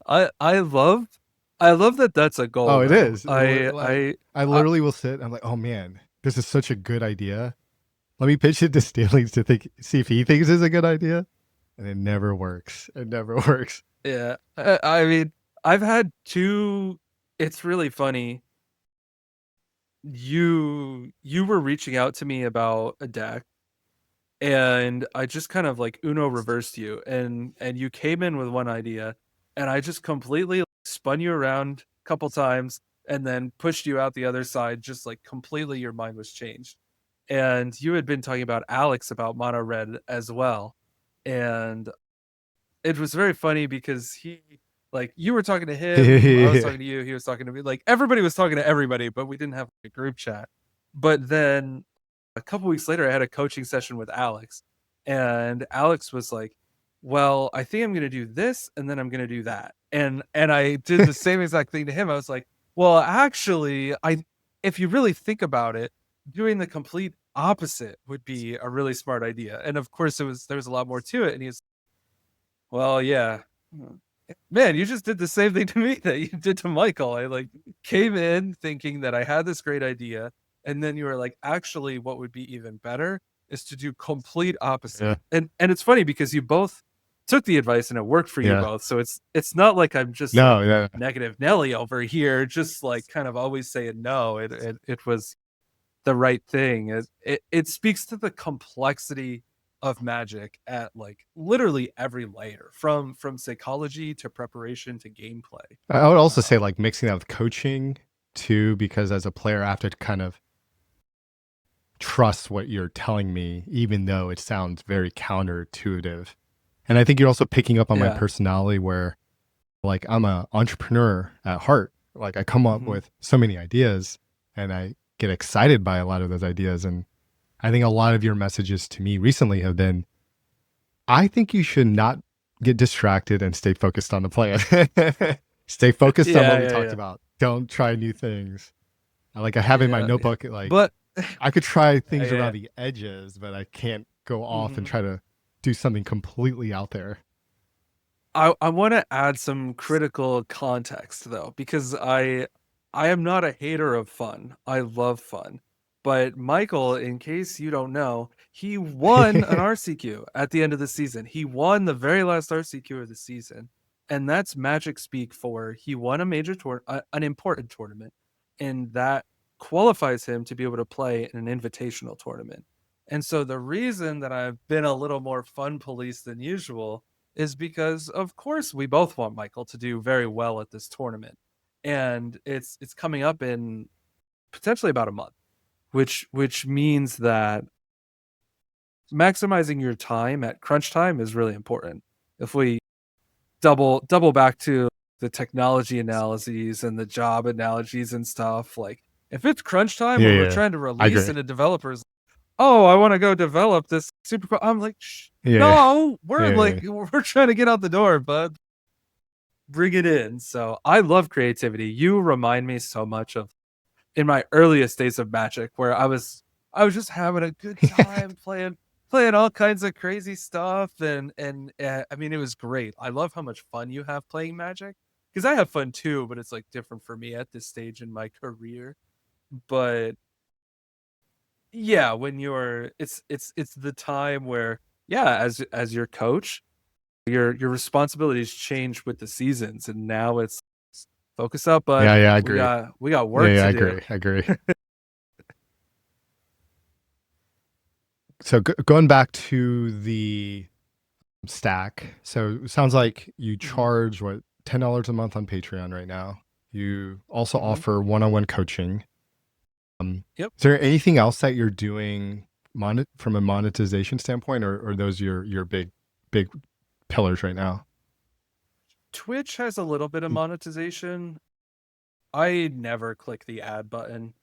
[SPEAKER 2] I love that that's a goal
[SPEAKER 1] Oh, it
[SPEAKER 2] though.
[SPEAKER 1] is. Like, I
[SPEAKER 2] I
[SPEAKER 1] literally will sit. I'm like, oh man, this is such a good idea. Let me pitch it to Stanley to see if he thinks it's a good idea, and it never works. It never works.
[SPEAKER 2] yeah. I mean, I've had two. It's really funny. You were reaching out to me about a deck, and I just kind of like Uno reversed you, and you came in with one idea, and I just completely spun you around a couple times and then pushed you out the other side, just like completely your mind was changed. And you had been talking about Alex about mono red as well. And it was very funny because you were talking to him, I was
[SPEAKER 1] Yeah.
[SPEAKER 2] talking to you, he was talking to me, like everybody was talking to everybody, but we didn't have a group chat. But then a couple weeks later I had a coaching session with Alex, and Alex was like, "Well, I think I'm going to do this and then I'm going to do that." And I did the same exact thing to him. I was like, "Well, actually, I if you really think about it, doing the complete opposite would be a really smart idea." And of course there was a lot more to it, and he's, "Well, yeah. Man, you just did the same thing to me that you did to Michael. I like came in thinking that I had this great idea, and then you were like, actually, what would be even better is to do complete opposite."
[SPEAKER 1] Yeah.
[SPEAKER 2] And it's funny because you both took the advice and it worked for you
[SPEAKER 1] Yeah.
[SPEAKER 2] both. So it's not like I'm just like
[SPEAKER 1] No, yeah.
[SPEAKER 2] negative Nelly over here, just like kind of always saying no. It was the right thing. It speaks to the complexity of Magic at like literally every layer, from psychology to preparation to gameplay.
[SPEAKER 1] I would also say
[SPEAKER 2] Um,
[SPEAKER 1] like mixing that with coaching too, because as a player, I have to kind of trust what you're telling me, even though it sounds very counterintuitive. And I think you're also picking up on my
[SPEAKER 2] yeah.
[SPEAKER 1] personality where, like, I'm an entrepreneur at heart. Like, I come up
[SPEAKER 2] Hmm.
[SPEAKER 1] with so many ideas and I get excited by a lot of those ideas. And I think a lot of your messages to me recently have been, I think you should not get distracted and stay focused on the plan. Stay focused on what
[SPEAKER 2] Yeah,
[SPEAKER 1] we
[SPEAKER 2] yeah,
[SPEAKER 1] talked
[SPEAKER 2] yeah.
[SPEAKER 1] about. Don't try new things. I have in my
[SPEAKER 2] Yeah, yeah.
[SPEAKER 1] notebook like
[SPEAKER 2] But
[SPEAKER 1] I could try
[SPEAKER 2] yeah,
[SPEAKER 1] things
[SPEAKER 2] yeah.
[SPEAKER 1] around the edges, but I can't go off and
[SPEAKER 2] Mhm.
[SPEAKER 1] try to do something completely out there.
[SPEAKER 2] I want to add some critical context though, because I am not a hater of fun. I love fun. But Michael, in case you don't know, he won an RCQ at the end of the season. He won the very last RCQ of the season. And that's Magic speak for he won a major tour an important tournament, and that qualifies him to be able to play in an invitational tournament. And so the reason that I've been a little more fun police than usual is because of course we both want Michael to do very well at this tournament. And it's coming up in potentially about a month, which means that maximizing your time at crunch time is really important. If we double back to the technology analyses and the job analogies and stuff, like if it's crunch time
[SPEAKER 1] Yeah,
[SPEAKER 2] where we're
[SPEAKER 1] yeah,
[SPEAKER 2] trying to
[SPEAKER 1] I
[SPEAKER 2] release
[SPEAKER 1] agree.
[SPEAKER 2] and a developer's, oh, I want to go develop this super, I'm like,
[SPEAKER 1] Yeah, yeah,
[SPEAKER 2] no, we're
[SPEAKER 1] yeah,
[SPEAKER 2] like
[SPEAKER 1] yeah.
[SPEAKER 2] we're trying to get out the door, bud, bring it in. So I love creativity. You remind me so much of in my earliest days of Magic, where I was just having a good time playing all kinds of crazy stuff, and I mean it was great. I love how much fun you have playing Magic, because I have fun too, but it's like different for me at this stage in my career. But yeah, when you're it's the time where, yeah, as your coach, your responsibilities change with the seasons, and now it's focus up, bud.
[SPEAKER 1] Yeah, yeah, I
[SPEAKER 2] We
[SPEAKER 1] agree.
[SPEAKER 2] got we got
[SPEAKER 1] Yeah,
[SPEAKER 2] work
[SPEAKER 1] yeah,
[SPEAKER 2] to
[SPEAKER 1] I
[SPEAKER 2] do.
[SPEAKER 1] agree. I agree. So going back to the stack. So it sounds like you
[SPEAKER 2] Mhm.
[SPEAKER 1] charge what $10 a month on Patreon right now. You also
[SPEAKER 2] Mhm.
[SPEAKER 1] offer one-on-one coaching.
[SPEAKER 2] Yep.
[SPEAKER 1] Is there anything else that you're doing from a monetization standpoint, or are those your big pillars right now?
[SPEAKER 2] Twitch has a little bit of monetization. I never click the ad button.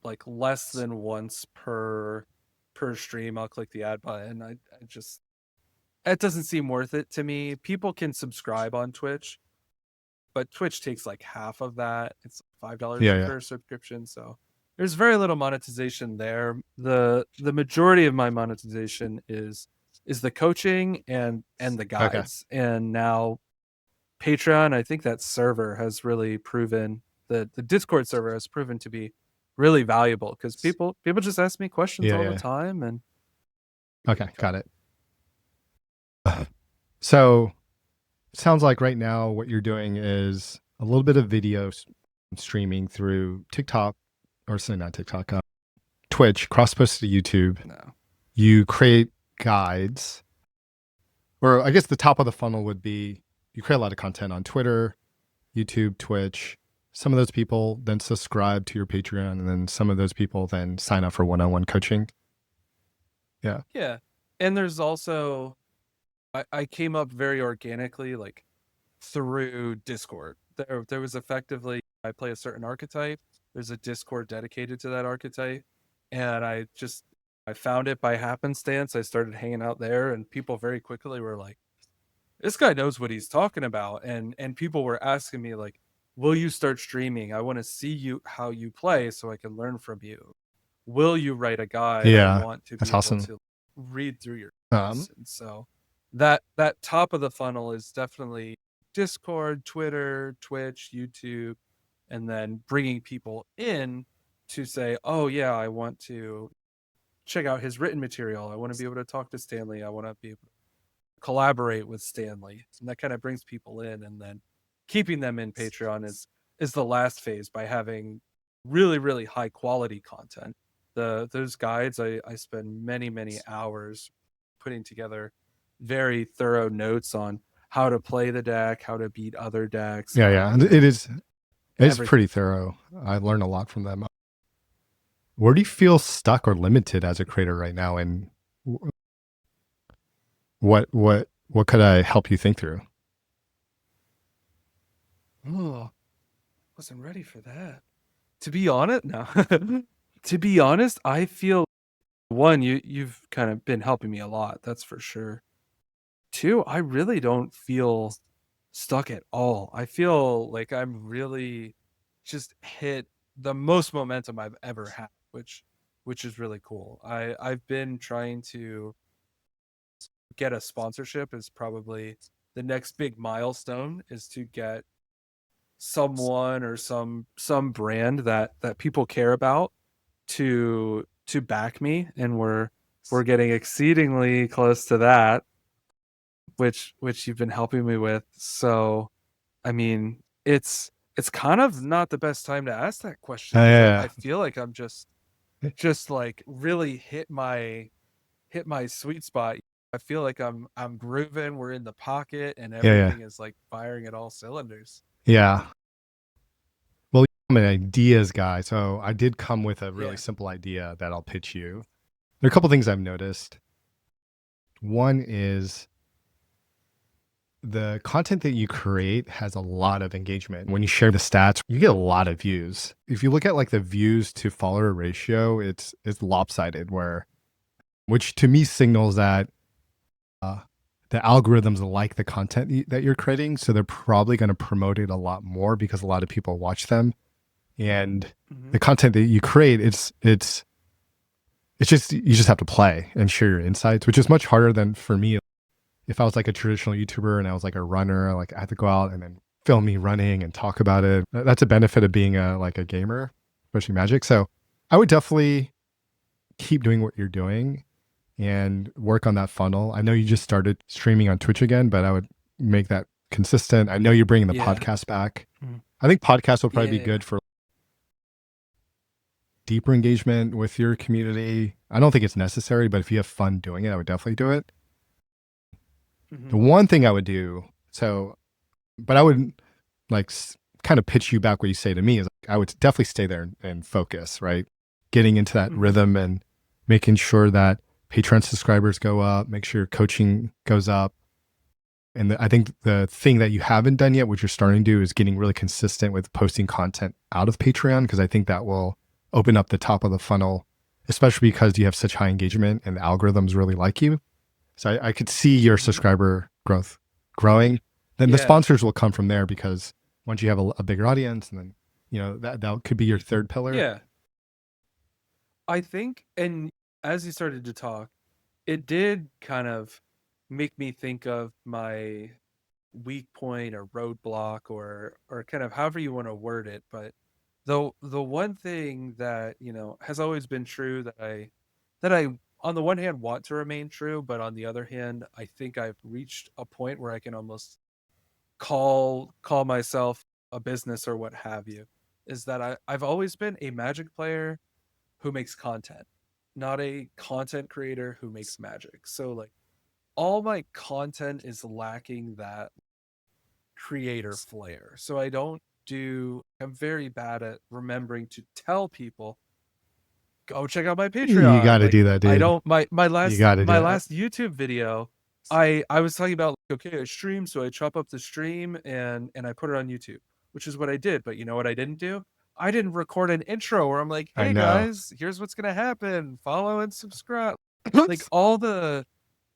[SPEAKER 2] Like less than once per stream, I'll click the ad button. I just it doesn't seem worth it to me. People can subscribe on Twitch, but Twitch takes like half of that. It's $5
[SPEAKER 1] Yeah, yeah.
[SPEAKER 2] for a subscription, so there's very little monetization there. The majority of my monetization is the coaching and the
[SPEAKER 1] Okay.
[SPEAKER 2] guides. And now Patreon, I think that server has really proven, the Discord server has proven to be really valuable, because people just ask me questions
[SPEAKER 1] Yeah,
[SPEAKER 2] all the
[SPEAKER 1] yeah.
[SPEAKER 2] time, and
[SPEAKER 1] Okay, got it. So sounds like right now what you're doing is a little bit of video streaming through TikTok, or sorry, not TikTok, Twitch, cross post to YouTube.
[SPEAKER 2] no.
[SPEAKER 1] You create guides, or I guess the top of the funnel would be you create a lot of content on Twitter, YouTube, Twitch. Some of those people then subscribe to your Patreon, and then some of those people then sign up for one-on-one coaching. Yeah,
[SPEAKER 2] Yeah. And there's also, I came up very organically, like through Discord. There was effectively, I play a certain archetype. There's a Discord dedicated to that archetype, and I found it by happenstance. I started hanging out there, and people very quickly were like, "This guy knows what he's talking about," and people were asking me like, "Will you start streaming? I want to see you how you play so I can learn from you. Will you write a guide? I
[SPEAKER 1] yeah,
[SPEAKER 2] want to be
[SPEAKER 1] that's
[SPEAKER 2] able
[SPEAKER 1] awesome.
[SPEAKER 2] to read through your
[SPEAKER 1] Um,
[SPEAKER 2] notes." And so that top of the funnel is definitely Discord, Twitter, Twitch, YouTube, and then bringing people in to say, "Oh yeah, I want to check out his written material. I want to be able to talk to Stanley. I want to be able to collaborate with Stanley." And that kind of brings people in, and then keeping them in Patreon is the last phase, by having really high quality content. Those guides, I spend many hours putting together very thorough notes on how to play the deck, how to beat other decks,
[SPEAKER 1] yeah,
[SPEAKER 2] how
[SPEAKER 1] yeah,
[SPEAKER 2] to
[SPEAKER 1] it's
[SPEAKER 2] everything.
[SPEAKER 1] pretty thorough. I learned a lot from them. Where do you feel stuck or limited as a creator right now, and what could I help you think through?
[SPEAKER 2] Oh, wasn't ready for that. To be honest, no. To be honest, I feel, one, you've kind of been helping me a lot, that's for sure. Two, I really don't feel stuck at all. I feel like I'm really just hit the most momentum I've ever had, which is really cool. I've been trying to get a sponsorship is probably the next big milestone is to get someone or some brand that people care about to back me, and we're getting exceedingly close to that, which you've been helping me with. So I mean, it's kind of not the best time to ask that question because I
[SPEAKER 1] Yeah,
[SPEAKER 2] feel like I'm just like really hit my sweet spot. I feel like I'm grooving, we're in the pocket, and
[SPEAKER 1] yeah, yeah,
[SPEAKER 2] everything is like firing at all cylinders.
[SPEAKER 1] yeah. Well, I'm an ideas guy, so I did come with a really
[SPEAKER 2] Yeah.
[SPEAKER 1] simple idea that I'll pitch you. There are a couple things I've noticed. One is the content that you create has a lot of engagement. When you share the stats, you get a lot of views. If you look at like the views to follower ratio, it's lopsided where which to me signals that uh, the algorithms like the content that you're creating, so they're probably going to promote it a lot more because a lot of people watch them. And
[SPEAKER 2] Mm-hmm.
[SPEAKER 1] the content that you create, it's just you just have to play and share your insights, which is much harder than for me. If I was like a traditional YouTuber and I was like a runner, like I had to go out and then film me running and talk about it. That's a benefit of being a like a gamer, especially Magic. So I would definitely keep doing what you're doing and work on that funnel. I know you just started streaming on Twitch again, but I would make that consistent. I know you're bringing the
[SPEAKER 2] Yeah.
[SPEAKER 1] podcast back.
[SPEAKER 2] Mhm.
[SPEAKER 1] I think podcasts will probably be
[SPEAKER 2] Yeah.
[SPEAKER 1] good for deeper engagement with your community. I don't think it's necessary, but if you have fun doing it, I would definitely do it.
[SPEAKER 2] Mm-hmm.
[SPEAKER 1] The one thing I would do, so, but I would like kind of pitch you back what you say to me is like, I would definitely stay there and focus, right? Getting into that
[SPEAKER 2] Mm-hmm.
[SPEAKER 1] rhythm and making sure that Patreon subscribers go up, make sure coaching goes up. And I think the thing that you haven't done yet, which you're starting to do, is getting really consistent with posting content out of Patreon, because I think that will open up the top of the funnel, especially because you have such high engagement and the algorithms really like you. So I could see your
[SPEAKER 2] Mm-hmm.
[SPEAKER 1] subscriber growth growing. Then the
[SPEAKER 2] Yeah.
[SPEAKER 1] sponsors will come from there because once you have a bigger audience, and then that could be your third pillar.
[SPEAKER 2] Yeah. I think, and as you started to talk, it did kind of make me think of my weak point or roadblock or kind of however you want to word it. But the one thing that has always been true that I on the one hand want to remain true, but on the other hand I think I've reached a point where I can almost call myself a business or what have you, is that I've always been a Magic player who makes content, not a content creator who makes magic. So like all my content is lacking that creator flair. So I'm very bad at remembering to tell people, go check out my
[SPEAKER 1] You got
[SPEAKER 2] Patreon.
[SPEAKER 1] to
[SPEAKER 2] Like
[SPEAKER 1] do that,
[SPEAKER 2] I
[SPEAKER 1] dude.
[SPEAKER 2] don't my
[SPEAKER 1] You
[SPEAKER 2] last
[SPEAKER 1] got to do
[SPEAKER 2] my
[SPEAKER 1] that.
[SPEAKER 2] last YouTube video, I was talking about like, okay, I stream, so I chop up the stream and I put it on YouTube, which is what I did. But you know what I didn't do? I didn't record an intro where I'm like,
[SPEAKER 1] I
[SPEAKER 2] hey
[SPEAKER 1] know.
[SPEAKER 2] guys, here's what's gonna happen. Follow and subscribe. Like all the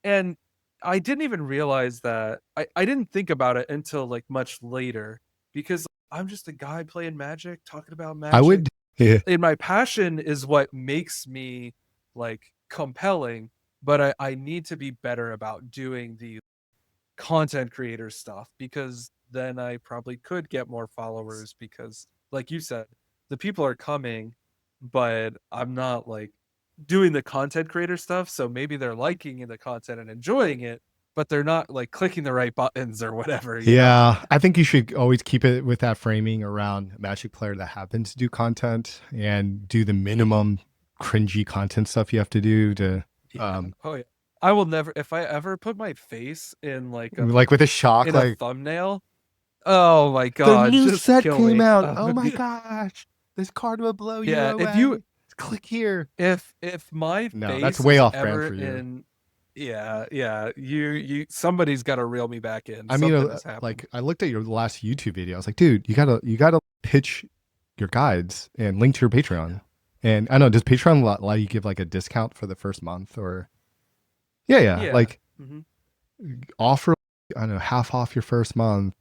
[SPEAKER 2] and I didn't even realize that I didn't think about it until like much later because I'm just a guy playing magic, talking about
[SPEAKER 1] I
[SPEAKER 2] magic.
[SPEAKER 1] would. Yeah.
[SPEAKER 2] And my passion is what makes me like compelling, but I need to be better about doing the content creator stuff because then I probably could get more followers because like you said, the people are coming, but I'm not like doing the content creator stuff, so maybe they're liking the content and enjoying it, but they're not like clicking the right buttons or whatever.
[SPEAKER 1] Yeah, I think you should always keep it with that framing around a Magic player that happens to do content and do the minimum cringy content stuff you have to do to,
[SPEAKER 2] Yeah.
[SPEAKER 1] um,
[SPEAKER 2] Oh yeah. I will never if I ever put my face in
[SPEAKER 1] like with a shock,
[SPEAKER 2] in a
[SPEAKER 1] like
[SPEAKER 2] thumbnail, oh my
[SPEAKER 1] the
[SPEAKER 2] god,
[SPEAKER 1] new
[SPEAKER 2] just
[SPEAKER 1] set
[SPEAKER 2] kill
[SPEAKER 1] came
[SPEAKER 2] me.
[SPEAKER 1] out. Oh my gosh, this card will blow you
[SPEAKER 2] Yeah, if you
[SPEAKER 1] away. Click here.
[SPEAKER 2] if my
[SPEAKER 1] No, that's
[SPEAKER 2] face
[SPEAKER 1] way
[SPEAKER 2] is
[SPEAKER 1] off brand
[SPEAKER 2] ever
[SPEAKER 1] for you.
[SPEAKER 2] in, yeah, you somebody's got to reel me back in.
[SPEAKER 1] I mean,
[SPEAKER 2] Something has happened.
[SPEAKER 1] like I looked at your last YouTube video. I was like, dude, you gotta pitch your guides and link to your
[SPEAKER 2] I
[SPEAKER 1] Patreon.
[SPEAKER 2] know.
[SPEAKER 1] And I know, does Patreon allow you give like a discount for the first month or? Yeah, yeah.
[SPEAKER 2] Yeah.
[SPEAKER 1] Like
[SPEAKER 2] Hmm.
[SPEAKER 1] offer, I don't know, half off your first month.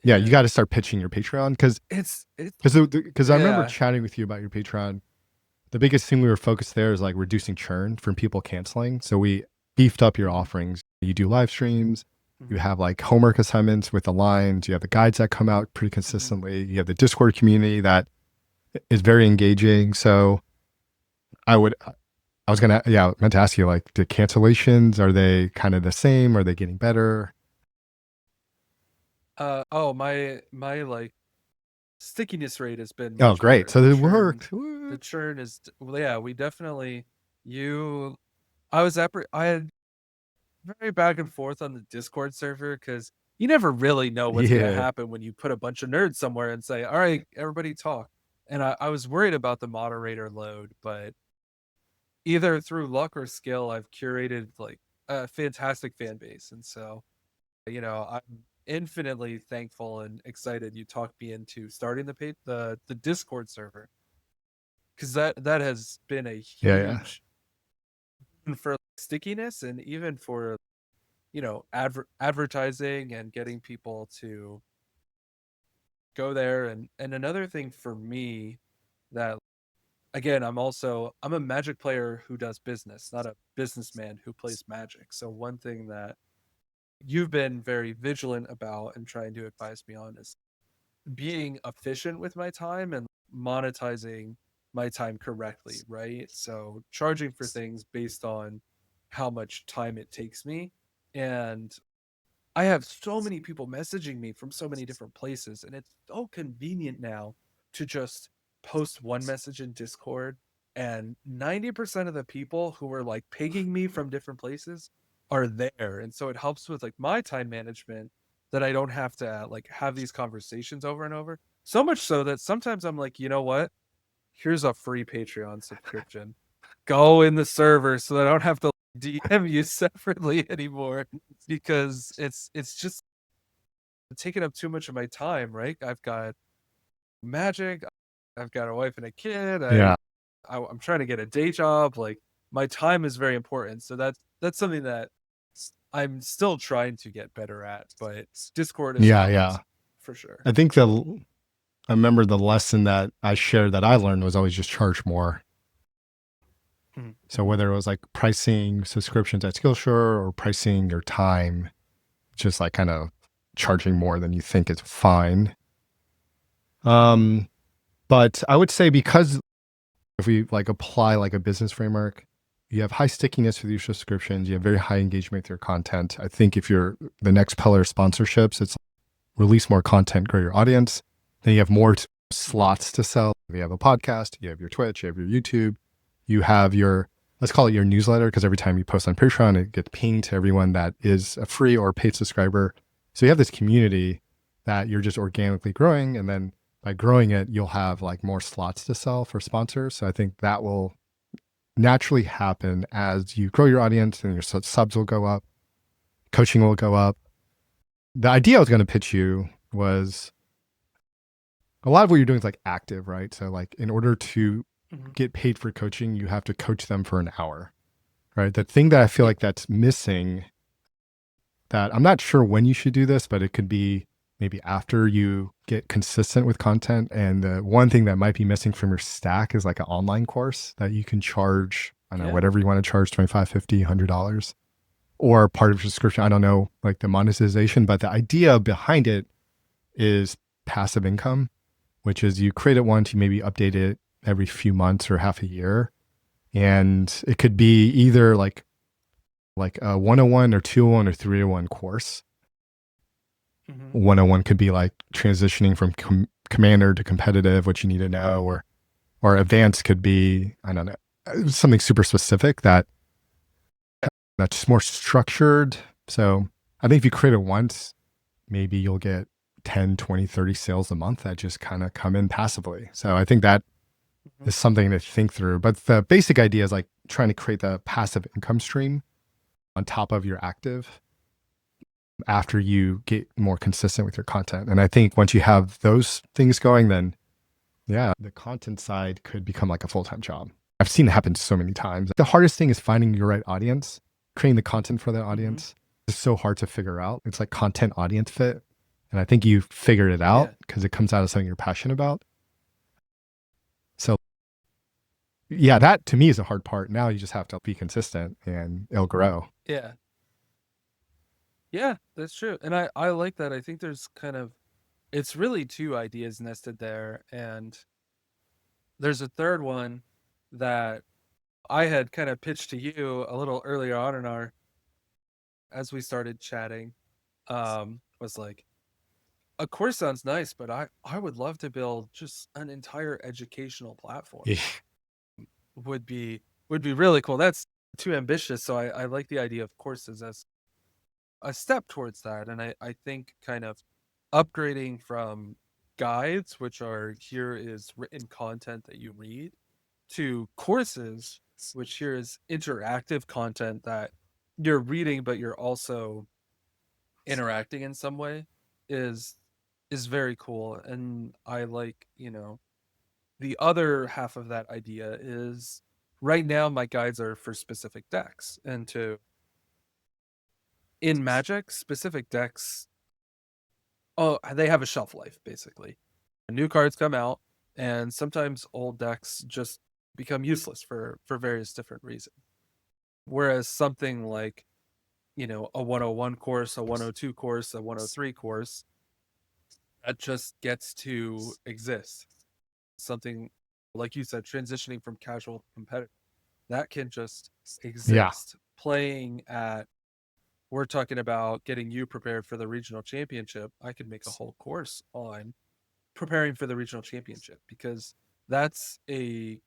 [SPEAKER 1] Yeah, you
[SPEAKER 2] Yeah.
[SPEAKER 1] got to start pitching your Patreon
[SPEAKER 2] It's
[SPEAKER 1] because I remember
[SPEAKER 2] yeah.
[SPEAKER 1] chatting with you about your Patreon. The biggest thing we were focused there is like reducing churn from people canceling. So we beefed up your
[SPEAKER 2] Mhm,
[SPEAKER 1] offerings. You do live streams. You
[SPEAKER 2] mhm,
[SPEAKER 1] have like homework assignments with the lines. You have the guides that come out pretty
[SPEAKER 2] mhm.
[SPEAKER 1] consistently. You have the Discord community that is very engaging. So I would, I was gonna, yeah, I meant to ask you like the cancellations, are they kind of the same? Are they getting better?
[SPEAKER 2] Oh, my like stickiness rate has been
[SPEAKER 1] Oh,
[SPEAKER 2] much
[SPEAKER 1] great.
[SPEAKER 2] better.
[SPEAKER 1] So it worked.
[SPEAKER 2] The
[SPEAKER 1] What?
[SPEAKER 2] churn is well, yeah, we definitely you I was I had very back and forth on the Discord server because you never really know what's gonna
[SPEAKER 1] Yeah.
[SPEAKER 2] happen when you put a bunch of nerds somewhere and say, "All right, everybody talk." And I was worried about the moderator load, but either through luck or skill, I've curated like a fantastic fan base, and so I'm infinitely thankful and excited you talked me into starting the Discord server because that has been a
[SPEAKER 1] Yeah. Yeah.
[SPEAKER 2] huge for stickiness and even for advertising and getting people to go there. And another thing for me that again, I'm a Magic player who does business, not a businessman who plays Magic. So one thing that you've been very vigilant about and trying to advise me on is being efficient with my time and monetizing my time correctly, right? So charging for things based on how much time it takes me. And I have so many people messaging me from so many different places, and it's so convenient now to just post one message in Discord, and 90% of the people who are like pinging me from different places are there. And so it helps with like my time management that I don't have to like have these conversations over and over. So much so that sometimes I'm like, you know what? Here's a free Patreon subscription. Go in the server so that I don't have to DM you separately anymore because it's just taking up too much of my time, right? I've got Magic, I've got a wife and a kid.
[SPEAKER 1] Yeah.
[SPEAKER 2] I'm trying to get a day job. Like my time is very important. So that's something that I'm still trying to get better at, but Discord has
[SPEAKER 1] Yeah. Yeah.
[SPEAKER 2] helped for sure.
[SPEAKER 1] I think I remember the lesson that I shared that I learned was always just charge more. So
[SPEAKER 2] Mm-hmm.
[SPEAKER 1] whether it was like pricing subscriptions at Skillshare or pricing your time, just like kind of charging more than you think is fine.
[SPEAKER 2] Mm-hmm.
[SPEAKER 1] But I would say because if we like apply like a business framework, you have high stickiness with your subscriptions, you have very high engagement with your content. I think if you're the next pillar of sponsorships, it's release more content, grow your audience. Then you have more
[SPEAKER 2] Mm-hmm.
[SPEAKER 1] slots to sell. You have a podcast, you have your Twitch, you have your YouTube, you have your, let's call it your newsletter, because every time you post on Patreon, it gets pinged to everyone that is a free or paid subscriber. So you have this community that you're just organically growing. And then by growing it, you'll have like more slots to sell for sponsors. So I think that will naturally happen as you grow your audience and your subs will go up, coaching will go up. The idea I was going to pitch you was a lot of what you're doing is like active, right? So like in order to
[SPEAKER 2] Mm-hmm.
[SPEAKER 1] get paid for coaching, you have to coach them for an hour, right? The thing that I feel
[SPEAKER 2] Yeah.
[SPEAKER 1] like that's missing, that I'm not sure when you should do this, but it could be maybe after you get consistent with content. And the one thing that might be missing from your stack is like an online course that you can charge, I don't know,
[SPEAKER 2] Yeah.
[SPEAKER 1] whatever you want to charge, 25, 50, $100, or part of your subscription. I don't know, like the monetization, but the idea behind it is passive income, which is you create it once, you maybe update it every few months or half a year. And it could be either like a 101 or 201 or 301 course.
[SPEAKER 2] Mm-hmm.
[SPEAKER 1] 101 could be like transitioning from commander to competitive, what you need to know, or advanced could be, I don't know, something super specific that's more structured. So I think if you create it once, maybe you'll get 10, 20, 30 sales a month that just kind of come in passively. So I think that
[SPEAKER 2] Mm-hmm.
[SPEAKER 1] is something to think through. But the basic idea is like trying to create the passive income stream on top of your active after you get more consistent with your content. And I think once you have those things going, then yeah, the content side could become like a full-time job. I've seen it happen so many times. The hardest thing is finding your right audience, creating the content for that
[SPEAKER 2] Mm-hmm.
[SPEAKER 1] audience. It's so hard to figure out. It's like content audience fit. And I think you figured it out
[SPEAKER 2] Yeah.
[SPEAKER 1] because it comes out of something you're passionate about. So yeah, that to me is a hard part. Now you just have to be consistent and it'll grow.
[SPEAKER 2] Yeah. Yeah, that's true. And I like that. I think there's kind of it's really two ideas nested there, and there's a third one that I had kind of pitched to you a little earlier on in our as we started chatting. Was like a course sounds nice, but I would love to build just an entire educational platform. Would be would be really cool. That's too ambitious, so I like the idea of courses as a step towards that. And I think kind of upgrading from guides, which are here is written content that you read, to courses, which here is interactive content that you're reading, but you're also interacting in some way, is is very cool. And I like, the other half of that idea is right now my guides are for specific decks. And to in Magic, specific decks, oh, they have a shelf life basically. New cards come out, and sometimes old decks just become useless for various different reasons. Whereas something like, a 101 course, a 102 course, a 103 course, that just gets to exist. Something like you said, transitioning from casual to competitive, that can just
[SPEAKER 1] Yeah.
[SPEAKER 2] exist. Playing at We're talking about getting you prepared for the regional championship. I could make a whole course on preparing for the regional championship, because that's a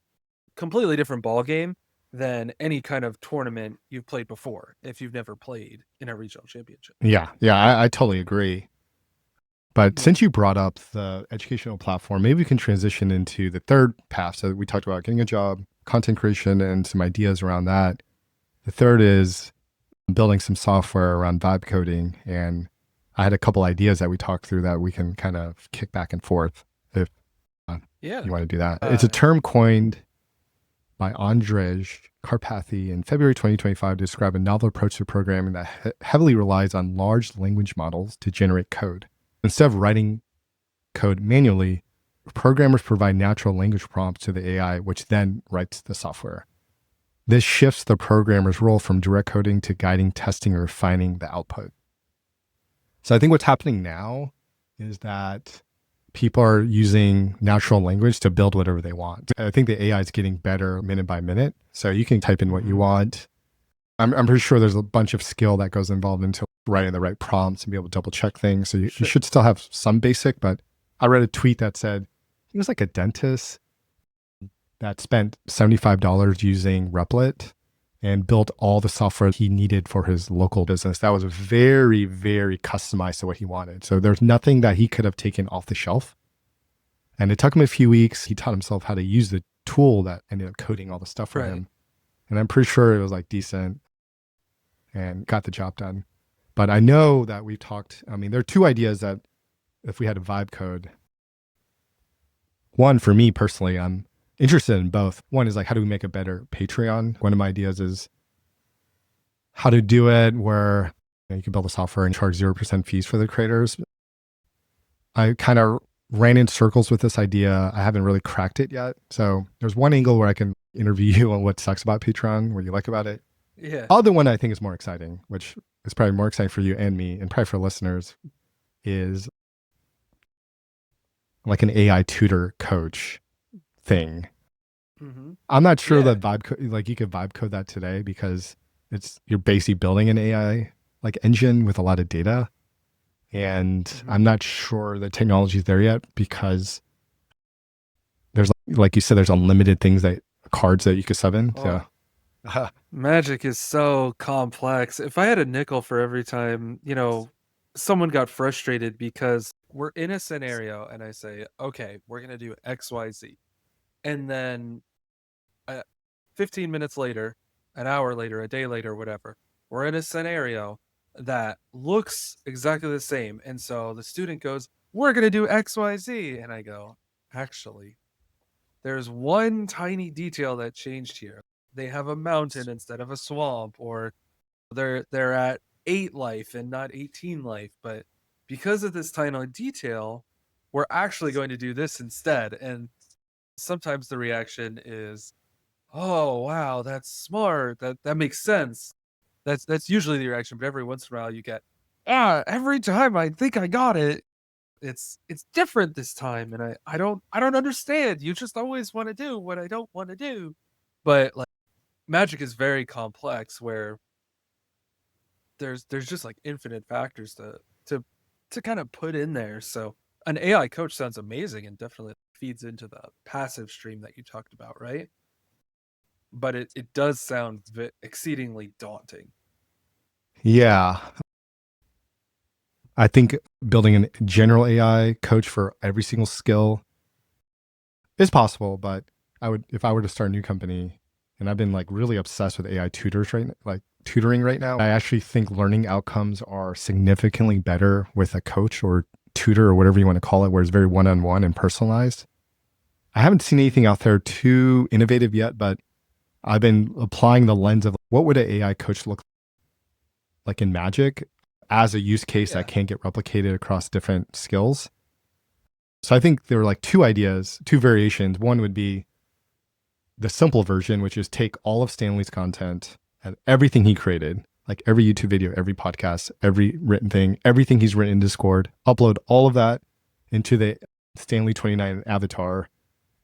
[SPEAKER 2] completely different ball game than any kind of tournament you've played before if you've never played in a regional championship.
[SPEAKER 1] Yeah. Yeah. I totally agree. But
[SPEAKER 2] Yeah.
[SPEAKER 1] since you brought up the educational platform, maybe we can transition into the third path. So we talked about getting a job, content creation, and some ideas around that. The third is building some software around vibe coding. And I had a couple ideas that we talked through that we can kind of kick back and forth if
[SPEAKER 2] Yeah.
[SPEAKER 1] you want to do that. It's a term coined by Andrzej Karpathy in February 2025 to describe a novel approach to programming that heavily relies on large language models to generate code. Instead of writing code manually, programmers provide natural language prompts to the AI, which then writes the software. This shifts the programmer's role from direct coding to guiding, testing, or refining the output. So I think what's happening now is that people are using natural language to build whatever they want. I think the AI is getting better minute by minute. So you can type in what you want. I'm pretty sure there's a bunch of skill that goes involved into writing the right prompts and be able to double check things. So you should still have some basic, but I read a tweet that said he was like a dentist that spent $75 using Replit and built all the software he needed for his local business. That was very, very customized to what he wanted. So there's nothing that he could have taken off the shelf. And it took him a few weeks. He taught himself how to use the tool that ended up coding all the stuff for him. And I'm pretty sure it was like decent and got the job done. But I know that we've talked, there are two ideas that if we had a vibe code, one for me personally, I'm interested in both. One is like, how do we make a better Patreon? One of my ideas is how to do it where you can build a software and charge 0% fees for the creators. I kind of ran in circles with this idea. I haven't really cracked it yet. So there's one angle where I can interview you on what sucks about Patreon, what you like about it.
[SPEAKER 2] Yeah.
[SPEAKER 1] Other one I think is more exciting, which is probably more exciting for you and me, and probably for listeners, is like an AI tutor coach thing. I'm not sure that like you could vibe code that today because you're basically building an AI like engine with a lot of data. And I'm not sure the technology is there yet because there's like you said, there's unlimited cards that you could sub in. So
[SPEAKER 2] Magic is so complex. If I had a nickel for every time, someone got frustrated because we're in a scenario and I say, okay, we're going to do XYZ. And then 15 minutes later, an hour later, a day later, whatever, we're in a scenario that looks exactly the same. And so the student goes, we're going to do XYZ. And I go, actually, there's one tiny detail that changed here. They have a mountain instead of a swamp, or they're at 8 life and not 18 life, but because of this tiny detail, we're actually going to do this instead. And sometimes the reaction is, oh wow, that's smart, that makes sense. That's usually the reaction, but every once in a while you get, every time I think I got it, it's different this time, and I don't understand. You just always want to do what I don't want to do. But like Magic is very complex, where there's just like infinite factors to to kind of put in there. So an AI coach sounds amazing and definitely feeds into the passive stream that you talked about, right? But it does sound exceedingly daunting.
[SPEAKER 1] Yeah. I think building a general AI coach for every single skill is possible, but I would, if I were to start a new company, and I've been like really obsessed with AI tutors right now, like tutoring right now. I actually think learning outcomes are significantly better with a coach or tutor or whatever you want to call it, where it's very one-on-one and personalized. I haven't seen anything out there too innovative yet, but I've been applying the lens of what would an AI coach look like in Magic as a use case that
[SPEAKER 2] Yeah.
[SPEAKER 1] can't get replicated across different skills. So I think there were like two ideas, two variations. One would be the simple version, which is take all of Stanley's content and everything he created, like every YouTube video, every podcast, every written thing, everything he's written in Discord, upload all of that into the Stanley 29 avatar.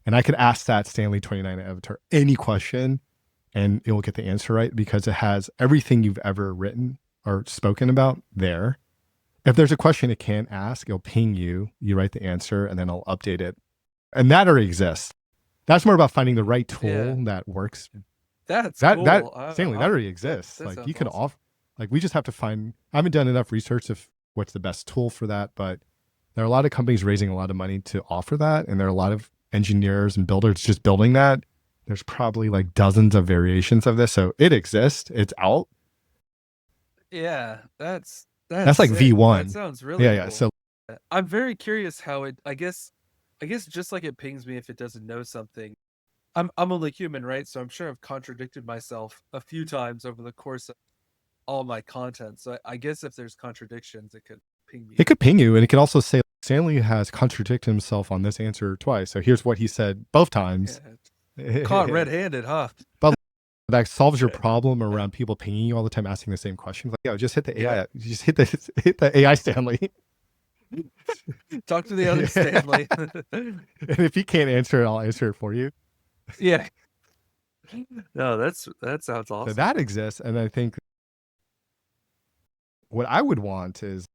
[SPEAKER 1] And I could ask that Stanley 29 avatar any question and it will get the answer right because it has everything you've ever written or spoken about there. If there's a question it can't ask, it'll ping you, you write the answer, and then I'll update it. And that already exists. That's more about finding the right
[SPEAKER 2] Yeah.
[SPEAKER 1] tool that works.
[SPEAKER 2] That's
[SPEAKER 1] That
[SPEAKER 2] cool.
[SPEAKER 1] Stanley, that already
[SPEAKER 2] That
[SPEAKER 1] exists.
[SPEAKER 2] that
[SPEAKER 1] Like
[SPEAKER 2] sounds
[SPEAKER 1] you can
[SPEAKER 2] awesome.
[SPEAKER 1] off, like we just have to find. I haven't done enough research of what's the best tool for that, but there are a lot of companies raising a lot of money to offer that, and there are a lot of engineers and builders just building that. There's probably like dozens of variations of this, so it exists. It's out.
[SPEAKER 2] Yeah, that's
[SPEAKER 1] That's like V
[SPEAKER 2] sick. That
[SPEAKER 1] one.
[SPEAKER 2] sounds really
[SPEAKER 1] Yeah, yeah.
[SPEAKER 2] cool.
[SPEAKER 1] So
[SPEAKER 2] I'm very curious how it. I guess just like it pings me if it doesn't know something. I'm only human, right? So I'm sure I've contradicted myself a few times over the course of all my content. So I guess if there's contradictions, it could ping me.
[SPEAKER 1] it could ping you, and it could also say Stanley has contradicted himself on this answer twice. So here's what he said both times.
[SPEAKER 2] Yeah. Caught
[SPEAKER 1] But
[SPEAKER 2] red-handed, huh?
[SPEAKER 1] that solves your problem around people pinging you all the time asking the same questions. Like, yo, just hit the
[SPEAKER 2] Yeah.
[SPEAKER 1] AI. Just hit the AI Stanley.
[SPEAKER 2] Talk to the other Stanley.
[SPEAKER 1] And if he can't answer it, I'll answer it for you.
[SPEAKER 2] Yeah. No, that sounds
[SPEAKER 1] So
[SPEAKER 2] awesome.
[SPEAKER 1] that exists. And I think what I would want is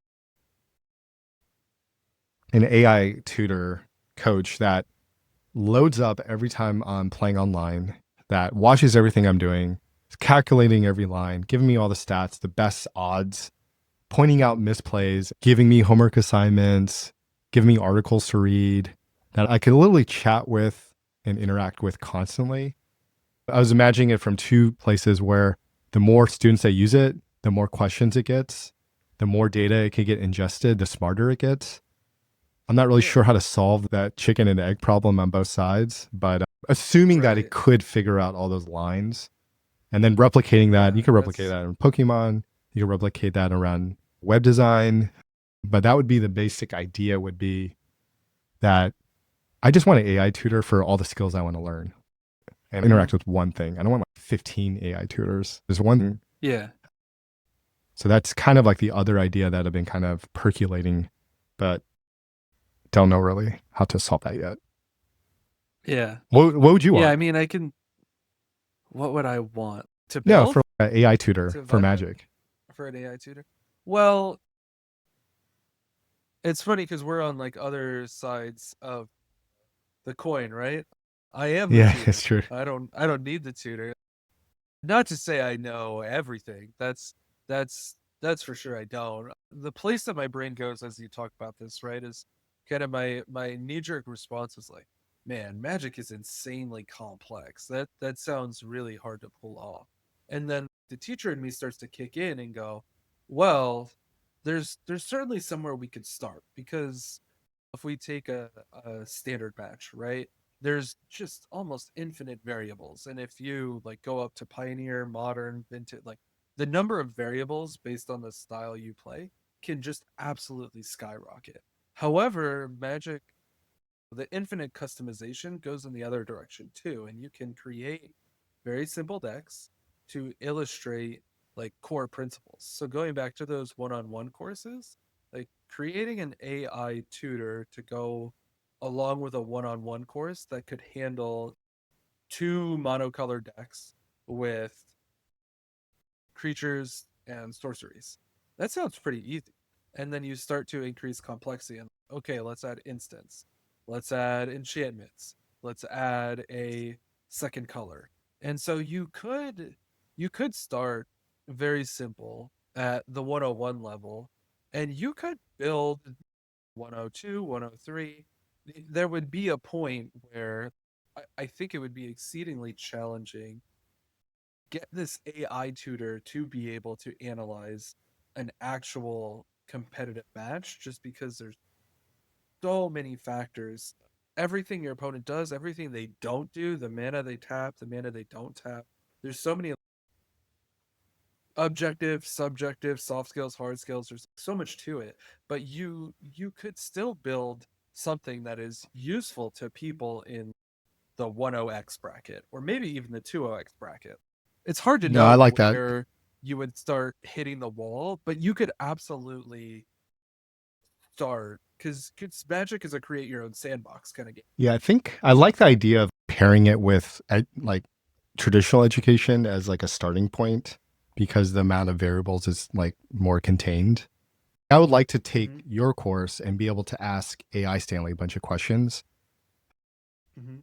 [SPEAKER 1] an AI tutor coach that loads up every time I'm playing online, that watches everything I'm doing, is calculating every line, giving me all the stats, the best odds, pointing out misplays, giving me homework assignments, giving me articles to read that I could literally chat with and interact with constantly. I was imagining it from two places where the more students that use it, the more questions it gets, the more data it can get ingested, the smarter it gets. I'm not really
[SPEAKER 2] Yeah.
[SPEAKER 1] sure how to solve that chicken and egg problem on both sides, but assuming that it
[SPEAKER 2] Right.
[SPEAKER 1] could figure out all those lines and then replicating that, you
[SPEAKER 2] Yeah.
[SPEAKER 1] could replicate
[SPEAKER 2] That's
[SPEAKER 1] that in Pokemon, you could replicate that around web design, but that would be the basic idea would be that I just want an AI tutor for all the skills I want to learn and
[SPEAKER 2] mhm.
[SPEAKER 1] interact with one thing. I don't want like 15 AI tutors. There's one.
[SPEAKER 2] Yeah.
[SPEAKER 1] So that's kind of like the other idea that I've been kind of percolating, but don't know really how to solve that yet.
[SPEAKER 2] Yeah.
[SPEAKER 1] What would you
[SPEAKER 2] Yeah,
[SPEAKER 1] want?
[SPEAKER 2] I mean, I can what would I want to
[SPEAKER 1] No,
[SPEAKER 2] build?
[SPEAKER 1] for an AI tutor
[SPEAKER 2] To
[SPEAKER 1] for
[SPEAKER 2] vibe code
[SPEAKER 1] Magic.
[SPEAKER 2] for an AI tutor? Well, it's funny because we're on like other sides of the coin, right? I am the
[SPEAKER 1] Yeah, it's
[SPEAKER 2] tutor.
[SPEAKER 1] true.
[SPEAKER 2] I don't need the tutor. Not to say I know everything. That's for sure I don't. The place that my brain goes as you talk about this, right, is kind of my knee-jerk response is like, man, magic is insanely complex. That sounds really hard to pull off. And then the teacher in me starts to kick in and go, well, there's certainly somewhere we could start because if we take a standard match, right? There's just almost infinite variables. And if you like go up to Pioneer, Modern, Vintage, like the number of variables based on the style you play can just absolutely skyrocket. However, Magic, the infinite customization goes in the other direction too, and you can create very simple decks to illustrate like core principles. So going back to those one-on-one courses, like creating an AI tutor to go along with a one-on-one course that could handle two monocolored decks with creatures and sorceries. That sounds pretty easy. And then you start to increase complexity and okay, let's add instants. Let's add enchantments. Let's add a second color. And so you could start very simple at the 101 level and you could build 102, 103. There would be a point where I think it would be exceedingly challenging get this AI tutor to be able to analyze an actual competitive match just because there's so many factors. Everything your opponent does, everything they don't do, the mana they tap, the mana they don't tap. There's so many objective, subjective, soft skills, hard skills. There's so much to it, but you could still build something that is useful to people in the 10x bracket or maybe even the 20x bracket. It's hard to
[SPEAKER 1] No, I
[SPEAKER 2] know
[SPEAKER 1] like that.
[SPEAKER 2] where you would start hitting the wall, but you could absolutely start because Magic is a create your own sandbox kind of game.
[SPEAKER 1] Yeah, I think I like the idea of pairing it with like traditional education as like a starting point because the amount of variables is like more contained. I would like to take
[SPEAKER 2] Mm-hmm.
[SPEAKER 1] your course and be able to ask AI Stanley a bunch of questions.
[SPEAKER 2] Mm-hmm.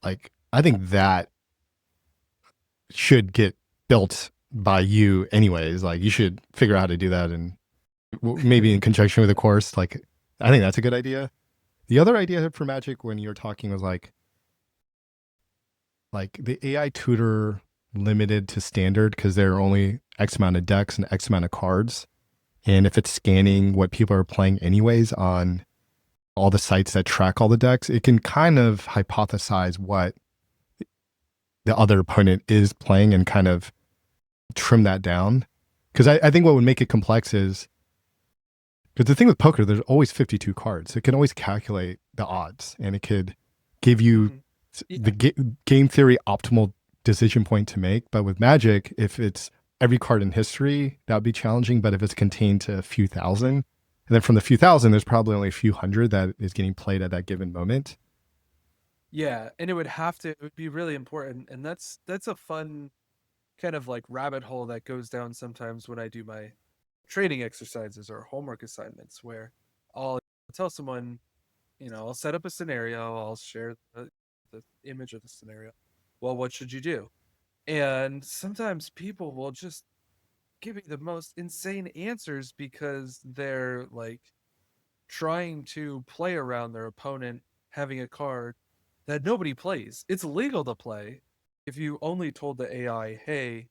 [SPEAKER 1] Like, I think that should get built by you anyways. Like, you should figure out how to do that and maybe in conjunction with the course. Like, I think that's a good idea. The other idea for Magic when you were talking was like the AI tutor limited to standard because there are only X amount of decks and X amount of cards. And if it's scanning what people are playing anyways on all the sites that track all the decks, it can kind of hypothesize what the other opponent is playing and kind of trim that down. Because I think what would make it complex is because the thing with poker, there's always 52 cards. It can always calculate the odds and it could give you
[SPEAKER 2] Mm-hmm.
[SPEAKER 1] the
[SPEAKER 2] Yeah,
[SPEAKER 1] game theory optimal decision point to make. But with Magic, if it's every card in history, that would be challenging. But if it's contained to a few thousand, and then from the few thousand, there's probably only a few hundred that is getting played at that given moment.
[SPEAKER 2] yeah, and it would be really important, and that's a fun kind of like rabbit hole that goes down sometimes when I do my training exercises or homework assignments where I'll tell someone, I'll set up a scenario, I'll share the image of the scenario. Well, what should you do? And sometimes people will just give me the most insane answers because they're like trying to play around their opponent having a card that nobody plays. It's legal to play if you only told the AI, hey,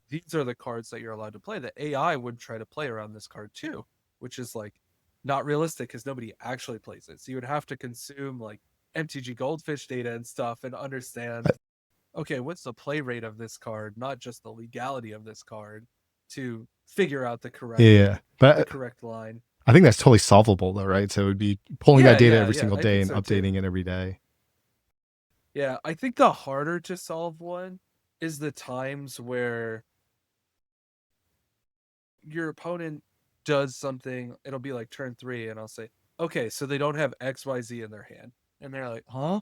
[SPEAKER 2] these are the cards that you're allowed to play. The AI would try to play around this card too, which is like not realistic because nobody actually plays it. So you would have to consume like MTG Goldfish data and stuff and understand,
[SPEAKER 1] But
[SPEAKER 2] okay, what's the play rate of this card, not just the legality of this card, to figure out
[SPEAKER 1] yeah,
[SPEAKER 2] the
[SPEAKER 1] but
[SPEAKER 2] correct line.
[SPEAKER 1] I think that's totally solvable though, right? So it would be pulling that
[SPEAKER 2] Yeah,
[SPEAKER 1] data
[SPEAKER 2] yeah,
[SPEAKER 1] every
[SPEAKER 2] yeah.
[SPEAKER 1] single
[SPEAKER 2] I
[SPEAKER 1] day
[SPEAKER 2] think
[SPEAKER 1] and
[SPEAKER 2] so too.
[SPEAKER 1] updating it every day.
[SPEAKER 2] Yeah, I think the harder to solve one is the times where your opponent does something, it'll be like turn three, and I'll say, okay, so they don't have XYZ in their hand. And they're like, huh?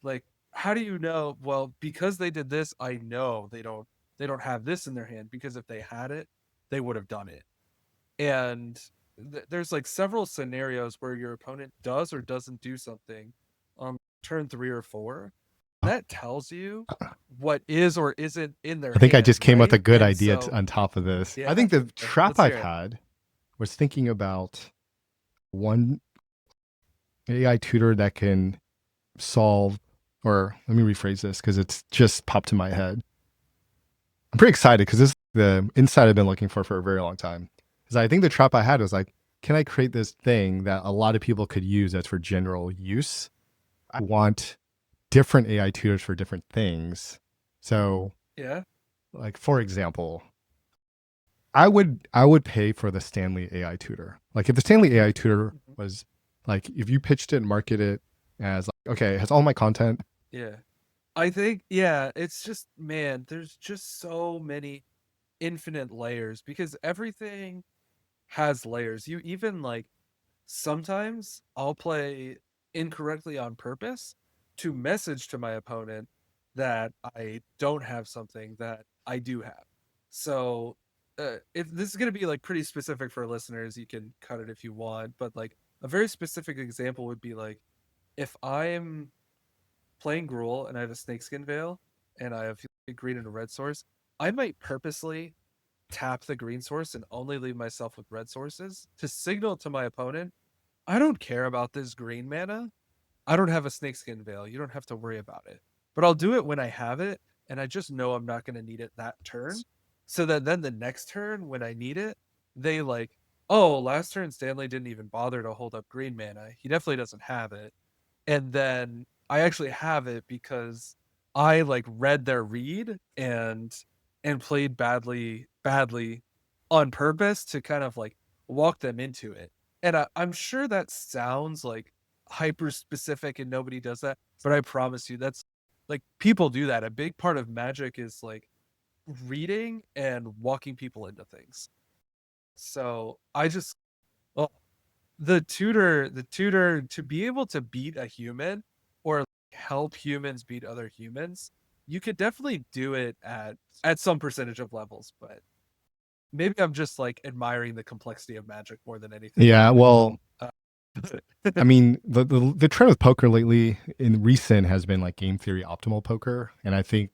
[SPEAKER 2] Like, how do you know? Well, because they did this, I know they don't have this in their hand because if they had it, they would have done it. And there's like several scenarios where your opponent does or doesn't do something on turn three or four. That tells you what is or isn't in their
[SPEAKER 1] I think I
[SPEAKER 2] hand,
[SPEAKER 1] just came up with a
[SPEAKER 2] right?
[SPEAKER 1] good
[SPEAKER 2] And
[SPEAKER 1] idea
[SPEAKER 2] so,
[SPEAKER 1] on top of this. I
[SPEAKER 2] yeah,
[SPEAKER 1] think the trap
[SPEAKER 2] let's
[SPEAKER 1] I've
[SPEAKER 2] hear it.
[SPEAKER 1] had was thinking about one AI tutor that can solve, or let me rephrase this because it's just popped in my head. I'm pretty excited because this is the insight I've been looking for a very long time. Because I think the trap I had was like, can I create this thing that a lot of people could use that's for general use? I want different AI tutors for different things. So
[SPEAKER 2] Yeah.
[SPEAKER 1] like for example, I would pay for the Stanley AI tutor. Like if the Stanley AI tutor
[SPEAKER 2] Mhm.
[SPEAKER 1] was like if you pitched it and market it as like, okay, it has all my content.
[SPEAKER 2] Yeah. I think, yeah, it's just, man, there's just so many infinite layers because everything has layers. You even like sometimes I'll play incorrectly on purpose to message to my opponent that I don't have something that I do have. So, if this is going to be like pretty specific for listeners, you can cut it if you want, but like a very specific example would be like if I'm playing Gruul and I have a snakeskin veil and I have a green and a red source, I might purposely tap the green source and only leave myself with red sources to signal to my opponent, I don't care about this green mana. I don't have a snakeskin veil. You don't have to worry about it. But I'll do it when I have it, and I just know I'm not going to need it that turn. So that then the next turn, when I need it, they like, oh, last turn Stanley didn't even bother to hold up green mana. He definitely doesn't have it. And then I actually have it because I like read their read and played badly on purpose to kind of like walk them into it. And I'm sure that sounds like hyper specific and nobody does that, but I promise you that's like people do that. A big part of Magic is like reading and walking people into things. So I just, well, the tutor to be able to beat a human or help humans beat other humans, you could definitely do it at some percentage of levels, but maybe I'm just like admiring the complexity of Magic more than anything.
[SPEAKER 1] Yeah, well,
[SPEAKER 2] uh,
[SPEAKER 1] I mean, the trend with poker lately in recent has been like game theory optimal poker, and I think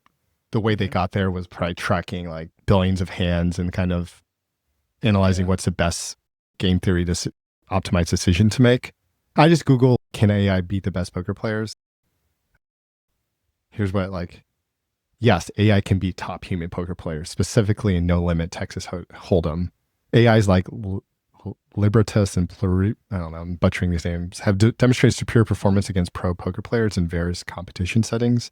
[SPEAKER 1] the way they
[SPEAKER 2] Mhm.
[SPEAKER 1] got there was probably tracking like billions of hands and kind of analyzing
[SPEAKER 2] Yeah.
[SPEAKER 1] what's the best game theory optimized decision to make. I just Google can AI beat the best poker players. Here's what like yes, AI can beat top human poker players, specifically in no limit Texas Hold'em. AIs like Libratus and I don't know, I'm butchering these names, have demonstrated superior performance against pro poker players in various competition settings.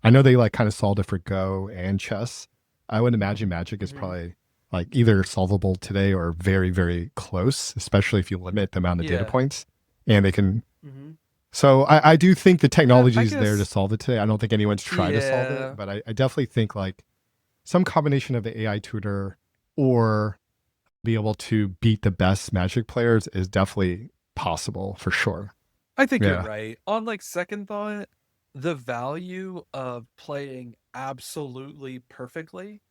[SPEAKER 1] I know they like kind of solved it for Go and chess. I would imagine Magic is
[SPEAKER 2] Mhm.
[SPEAKER 1] probably like either solvable today or very, very close, especially if you limit the amount of data
[SPEAKER 2] Yeah.
[SPEAKER 1] points. And they can.
[SPEAKER 2] Mhm.
[SPEAKER 1] So I do think the
[SPEAKER 2] Yeah,
[SPEAKER 1] technology
[SPEAKER 2] I
[SPEAKER 1] is there to
[SPEAKER 2] guess.
[SPEAKER 1] solve it today. I don't think anyone's tried to solve it,
[SPEAKER 2] Yeah.
[SPEAKER 1] but I definitely think like some combination of the AI tutor or be able to beat the best Magic players is definitely possible for sure.
[SPEAKER 2] I think you're
[SPEAKER 1] Yeah.
[SPEAKER 2] right. On like second thought, the value of playing absolutely perfectly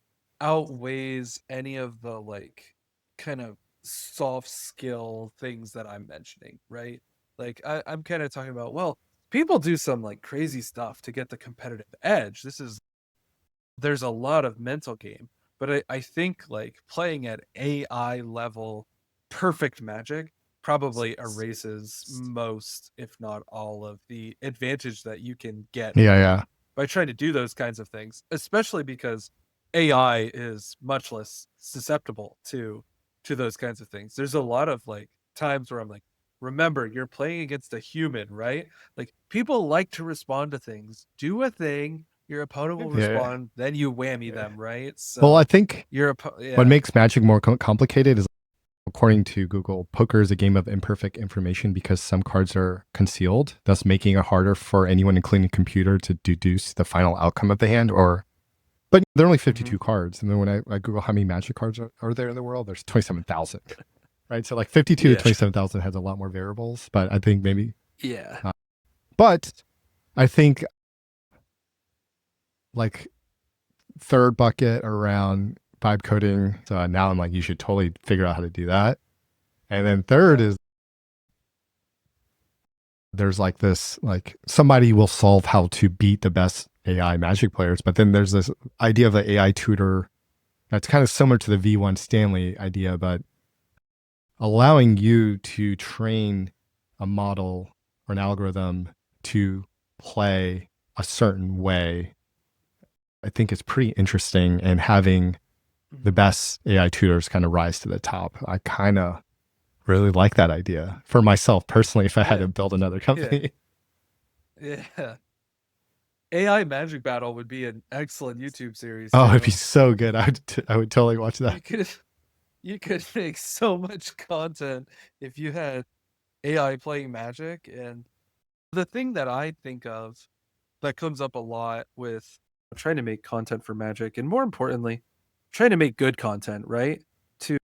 [SPEAKER 2] outweighs any of the like kind of soft skill things that I'm mentioning, right? Like I'm kind of talking about, well, people do some like crazy stuff to get the competitive edge. There's a lot of mental game, but I think like playing at AI level perfect Magic probably erases most, if not all, of the advantage that you can get
[SPEAKER 1] Yeah.
[SPEAKER 2] by
[SPEAKER 1] Yeah.
[SPEAKER 2] trying to do those kinds of things, especially because AI is much less susceptible to those kinds of things. There's a lot of like times where I'm like, remember, you're playing against a human, right? Like people like to respond to things. Do a thing, your opponent will
[SPEAKER 1] Yeah.
[SPEAKER 2] respond, then you whammy
[SPEAKER 1] Yeah.
[SPEAKER 2] them, right?
[SPEAKER 1] Well, I
[SPEAKER 2] So
[SPEAKER 1] think what
[SPEAKER 2] yeah.
[SPEAKER 1] makes Magic more complicated is, according to Google, poker is a game of imperfect information because some cards are concealed, thus making it harder for anyone, including a computer, to deduce the final outcome of the hand. Or, but there are only
[SPEAKER 2] Mhm.
[SPEAKER 1] 52 cards, and then when I Google how many Magic cards are there in the world, there's 27,000. Right, so like 52 to
[SPEAKER 2] Yeah.
[SPEAKER 1] 27,000 has a lot more variables, but I think maybe
[SPEAKER 2] Yeah.
[SPEAKER 1] not. But I think like third bucket around vibe coding. So now I'm like, you should totally figure out how to do that. And then third
[SPEAKER 2] Okay.
[SPEAKER 1] is there's like this, like somebody will solve how to beat the best AI Magic players. But then there's this idea of an AI tutor that's kind of similar to the V1 Stanley idea, but allowing you to train a model or an algorithm to play a certain way. I think it's pretty interesting, and having the
[SPEAKER 2] Mhm.
[SPEAKER 1] best AI tutors kind of rise to the top. I kind of really like that idea for myself personally if I had
[SPEAKER 2] Yeah.
[SPEAKER 1] to build another
[SPEAKER 2] Yeah.
[SPEAKER 1] company.
[SPEAKER 2] Yeah. AI Magic Battle would be an excellent YouTube series
[SPEAKER 1] Oh, it'd be
[SPEAKER 2] too.
[SPEAKER 1] so good. I would totally watch that.
[SPEAKER 2] You could you could make so much content if you had AI playing Magic. And the thing that I think of that comes up a lot with trying to make content for Magic, and more importantly, trying to make good content, right? To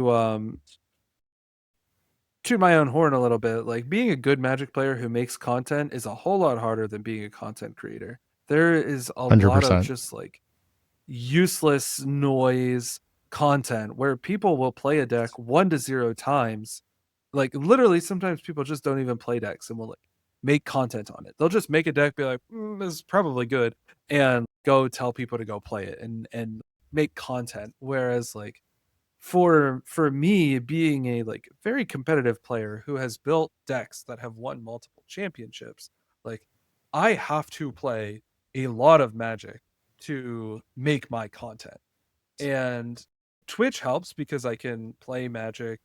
[SPEAKER 2] toot my own horn a little bit, like being a good Magic player who makes content is a whole lot harder than being a content creator. There is a lot of
[SPEAKER 1] 100%.
[SPEAKER 2] just like useless noise content where people will play a deck 1 to 0 times. Like literally, sometimes people just don't even play decks and will like make content on it. They'll just make a deck, be like, "This is probably good," and go tell people to go play it and make content. Whereas like for me, being a like very competitive player who has built decks that have won multiple championships, like I have to play a lot of Magic to make my content. And Twitch helps because I can play Magic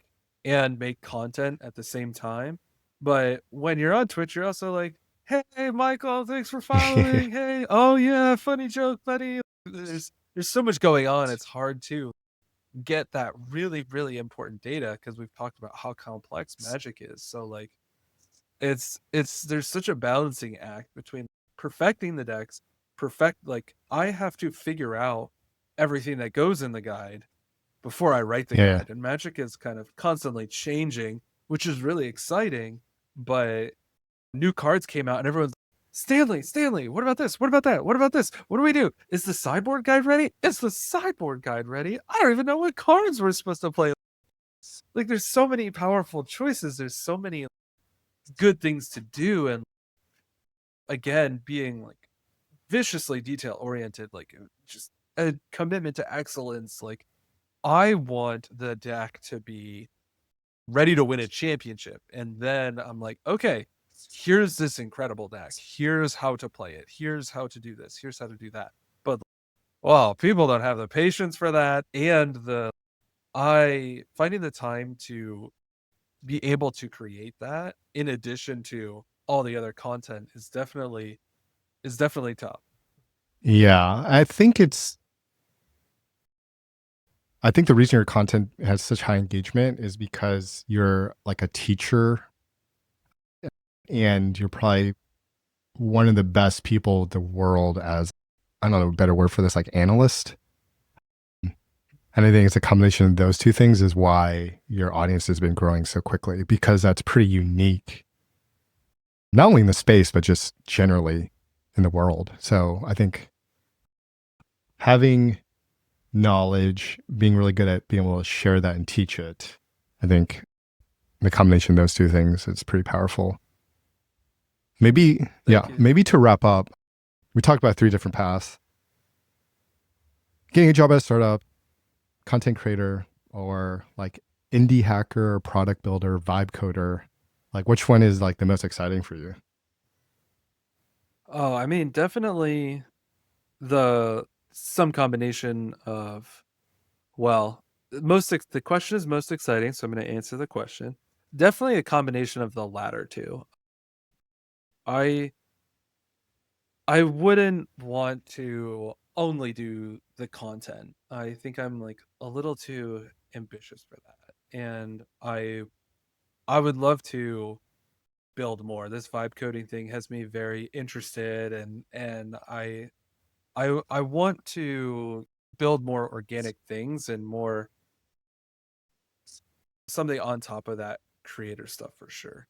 [SPEAKER 2] and make content at the same time. But when you're on Twitch, you're also like, "Hey, Michael, thanks for following. Hey, oh yeah, funny joke, buddy." There's so much going on. It's hard to get that really really important data because we've talked about how complex Magic is. So like it's there's such a balancing act between perfecting the decks, perfect like I have to figure out everything that goes in the guide before I write the
[SPEAKER 1] Yeah.
[SPEAKER 2] guide. And Magic is kind of constantly changing, which is really exciting. But new cards came out and everyone's Stanley, what about this? What about that? What about this? What do we do? Is the sideboard guide ready? Is the sideboard guide ready? I don't even know what cards we're supposed to play. Like there's so many powerful choices. There's so many good things to do. And again, being like viciously detail oriented, like just a commitment to excellence. Like I want the deck to be ready to win a championship. And then I'm like, okay, here's this incredible deck. Here's how to play it. Here's how to do this. Here's how to do that. But well, people don't have the patience for that. And the I finding the time to be able to create that in addition to all the other content is definitely tough.
[SPEAKER 1] Yeah. I think the reason your content has such high engagement is because you're like a teacher and you're probably one of the best people in the world as, I don't know a better word for this, like analyst. And I think it's a combination of those two things is why your audience has been growing so quickly, because that's pretty unique, not only in the space, but just generally in the world. So I think having knowledge, being really good at being able to share that and teach it, I think the combination of those two things is pretty powerful. Maybe,
[SPEAKER 2] Thank
[SPEAKER 1] yeah,
[SPEAKER 2] you.
[SPEAKER 1] maybe to wrap up, we talked about 3 different paths: getting a job at a startup, content creator, or like indie hacker, product builder, vibe coder. Like, which one is like the most exciting for you?
[SPEAKER 2] Oh, I mean, definitely the some combination of well, the question is most exciting, so I'm going to answer the question. Definitely a combination of the latter two. I I wouldn't want to only do the content. I think I'm like a little too ambitious for that. And I would love to build more. This vibe coding thing has me very interested and I want to build more organic things and more something on top of that creator stuff for sure.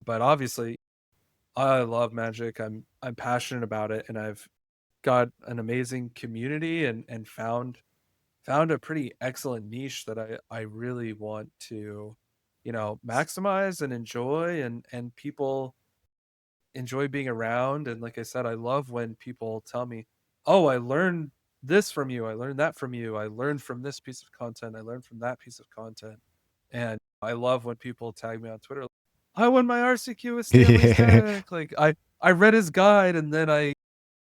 [SPEAKER 2] But obviously, I love Magic. I'm passionate about it, and I've got an amazing community and found a pretty excellent niche that I really want to, maximize and enjoy, and people enjoy being around. And like I said, I love when people tell me, "Oh, I learned this from you. I learned that from you. I learned from this piece of content. I learned from that piece of content." And I love when people tag me on Twitter, like, "I won my RCQ with Stanley's
[SPEAKER 1] Yeah.
[SPEAKER 2] deck." Like I read his guide and then I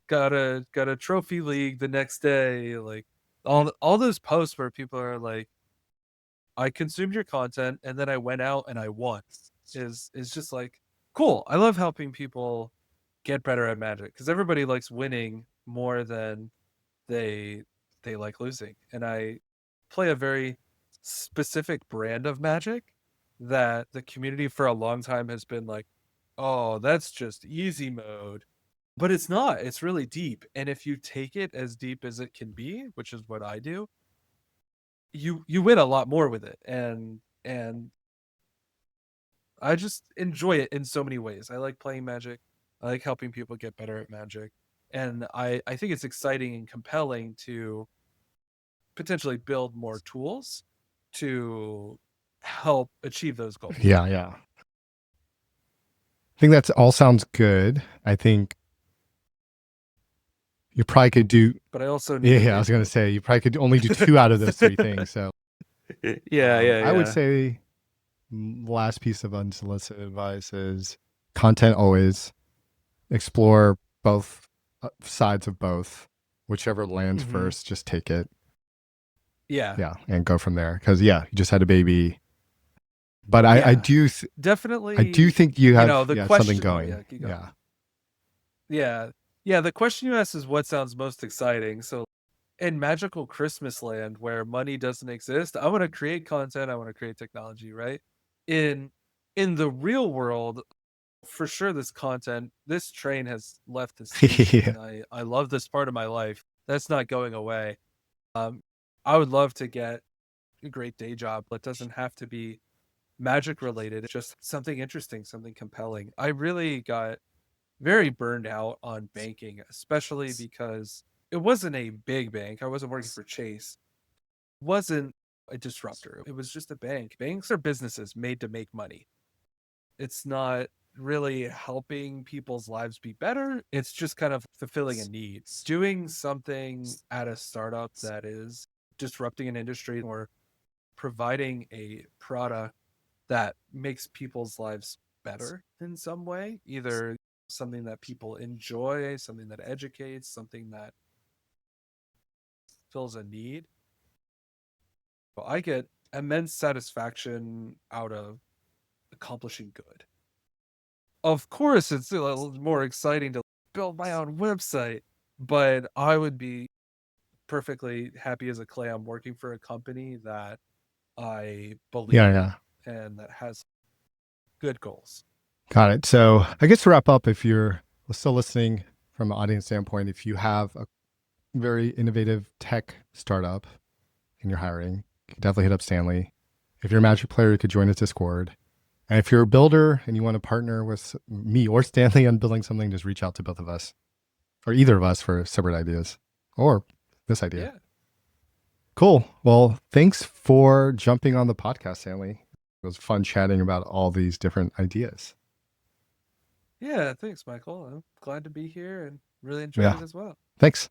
[SPEAKER 2] got a trophy league the next day. Like all those posts where people are like, "I consumed your content and then I went out and I won," is just like cool. I love helping people get better at Magic, because everybody likes winning more than they they like losing. And I play a very specific brand of Magic that the community for a long time has been like, "Oh, that's just easy mode." But it's not. It's really deep. And if you take it as deep as it can be, which is what I do, you win a lot more with it. And I just enjoy it in so many ways. I like playing Magic. I like helping people get better at Magic. And I think it's exciting and compelling to potentially build more tools to help achieve those goals.
[SPEAKER 1] Yeah, yeah. I think that's all sounds good. I think you probably could do.
[SPEAKER 2] But I also need
[SPEAKER 1] Yeah,
[SPEAKER 2] a
[SPEAKER 1] yeah. I
[SPEAKER 2] day
[SPEAKER 1] was gonna
[SPEAKER 2] job.
[SPEAKER 1] say you probably could only do two out of those three things. So
[SPEAKER 2] Yeah, yeah,
[SPEAKER 1] I would
[SPEAKER 2] yeah.
[SPEAKER 1] say last piece of unsolicited advice is content always explore both sides of both. Whichever lands
[SPEAKER 2] Hmm.
[SPEAKER 1] first, just take it.
[SPEAKER 2] Yeah,
[SPEAKER 1] Yeah, and go from there. Because yeah, you just had a baby. But
[SPEAKER 2] yeah.
[SPEAKER 1] I do
[SPEAKER 2] Definitely,
[SPEAKER 1] think you have
[SPEAKER 2] the
[SPEAKER 1] something
[SPEAKER 2] question. Oh,
[SPEAKER 1] going.
[SPEAKER 2] yeah, keep going.
[SPEAKER 1] Yeah.
[SPEAKER 2] Yeah. Yeah, the question you asked is what sounds most exciting. So in magical Christmas land where money doesn't exist, I want to create content, I want to create technology, right? In in the real world, for sure this train has left the station
[SPEAKER 1] Yeah.
[SPEAKER 2] and I love this part of my life. That's not going away. I would love to get a great day job, but it doesn't have to be magic related. It's just something interesting, something compelling. I really got very burned out on banking, especially because it wasn't a big bank. I wasn't working for Chase. It wasn't a disruptor. It was just a bank. Banks are businesses made to make money. It's not really helping people's lives be better. It's just kind of fulfilling a need. Doing something at a startup that is disrupting an industry or providing a product that makes people's lives better in some way, either something that people enjoy, something that educates, something that fills a need. Well, I get immense satisfaction out of accomplishing good. Of course, it's a little more exciting to build my own website, but I would be perfectly happy as a clay. I'm working for a company that I believe
[SPEAKER 1] Yeah,
[SPEAKER 2] in
[SPEAKER 1] yeah.
[SPEAKER 2] and that has good goals.
[SPEAKER 1] Got it. So I guess to wrap up, if you're still listening from an audience standpoint, if you have a very innovative tech startup and you're hiring, you can definitely hit up Stanley. If you're a Magic player, you could join his Discord. And if you're a builder and you want to partner with me or Stanley on building something, just reach out to both of us or either of us for separate ideas or this idea.
[SPEAKER 2] Yeah.
[SPEAKER 1] Cool. Well, thanks for jumping on the podcast, Stanley. It was fun chatting about all these different ideas.
[SPEAKER 2] Yeah. Thanks, Michael. I'm glad to be here and really enjoyed
[SPEAKER 1] Yeah.
[SPEAKER 2] it as well.
[SPEAKER 1] Thanks.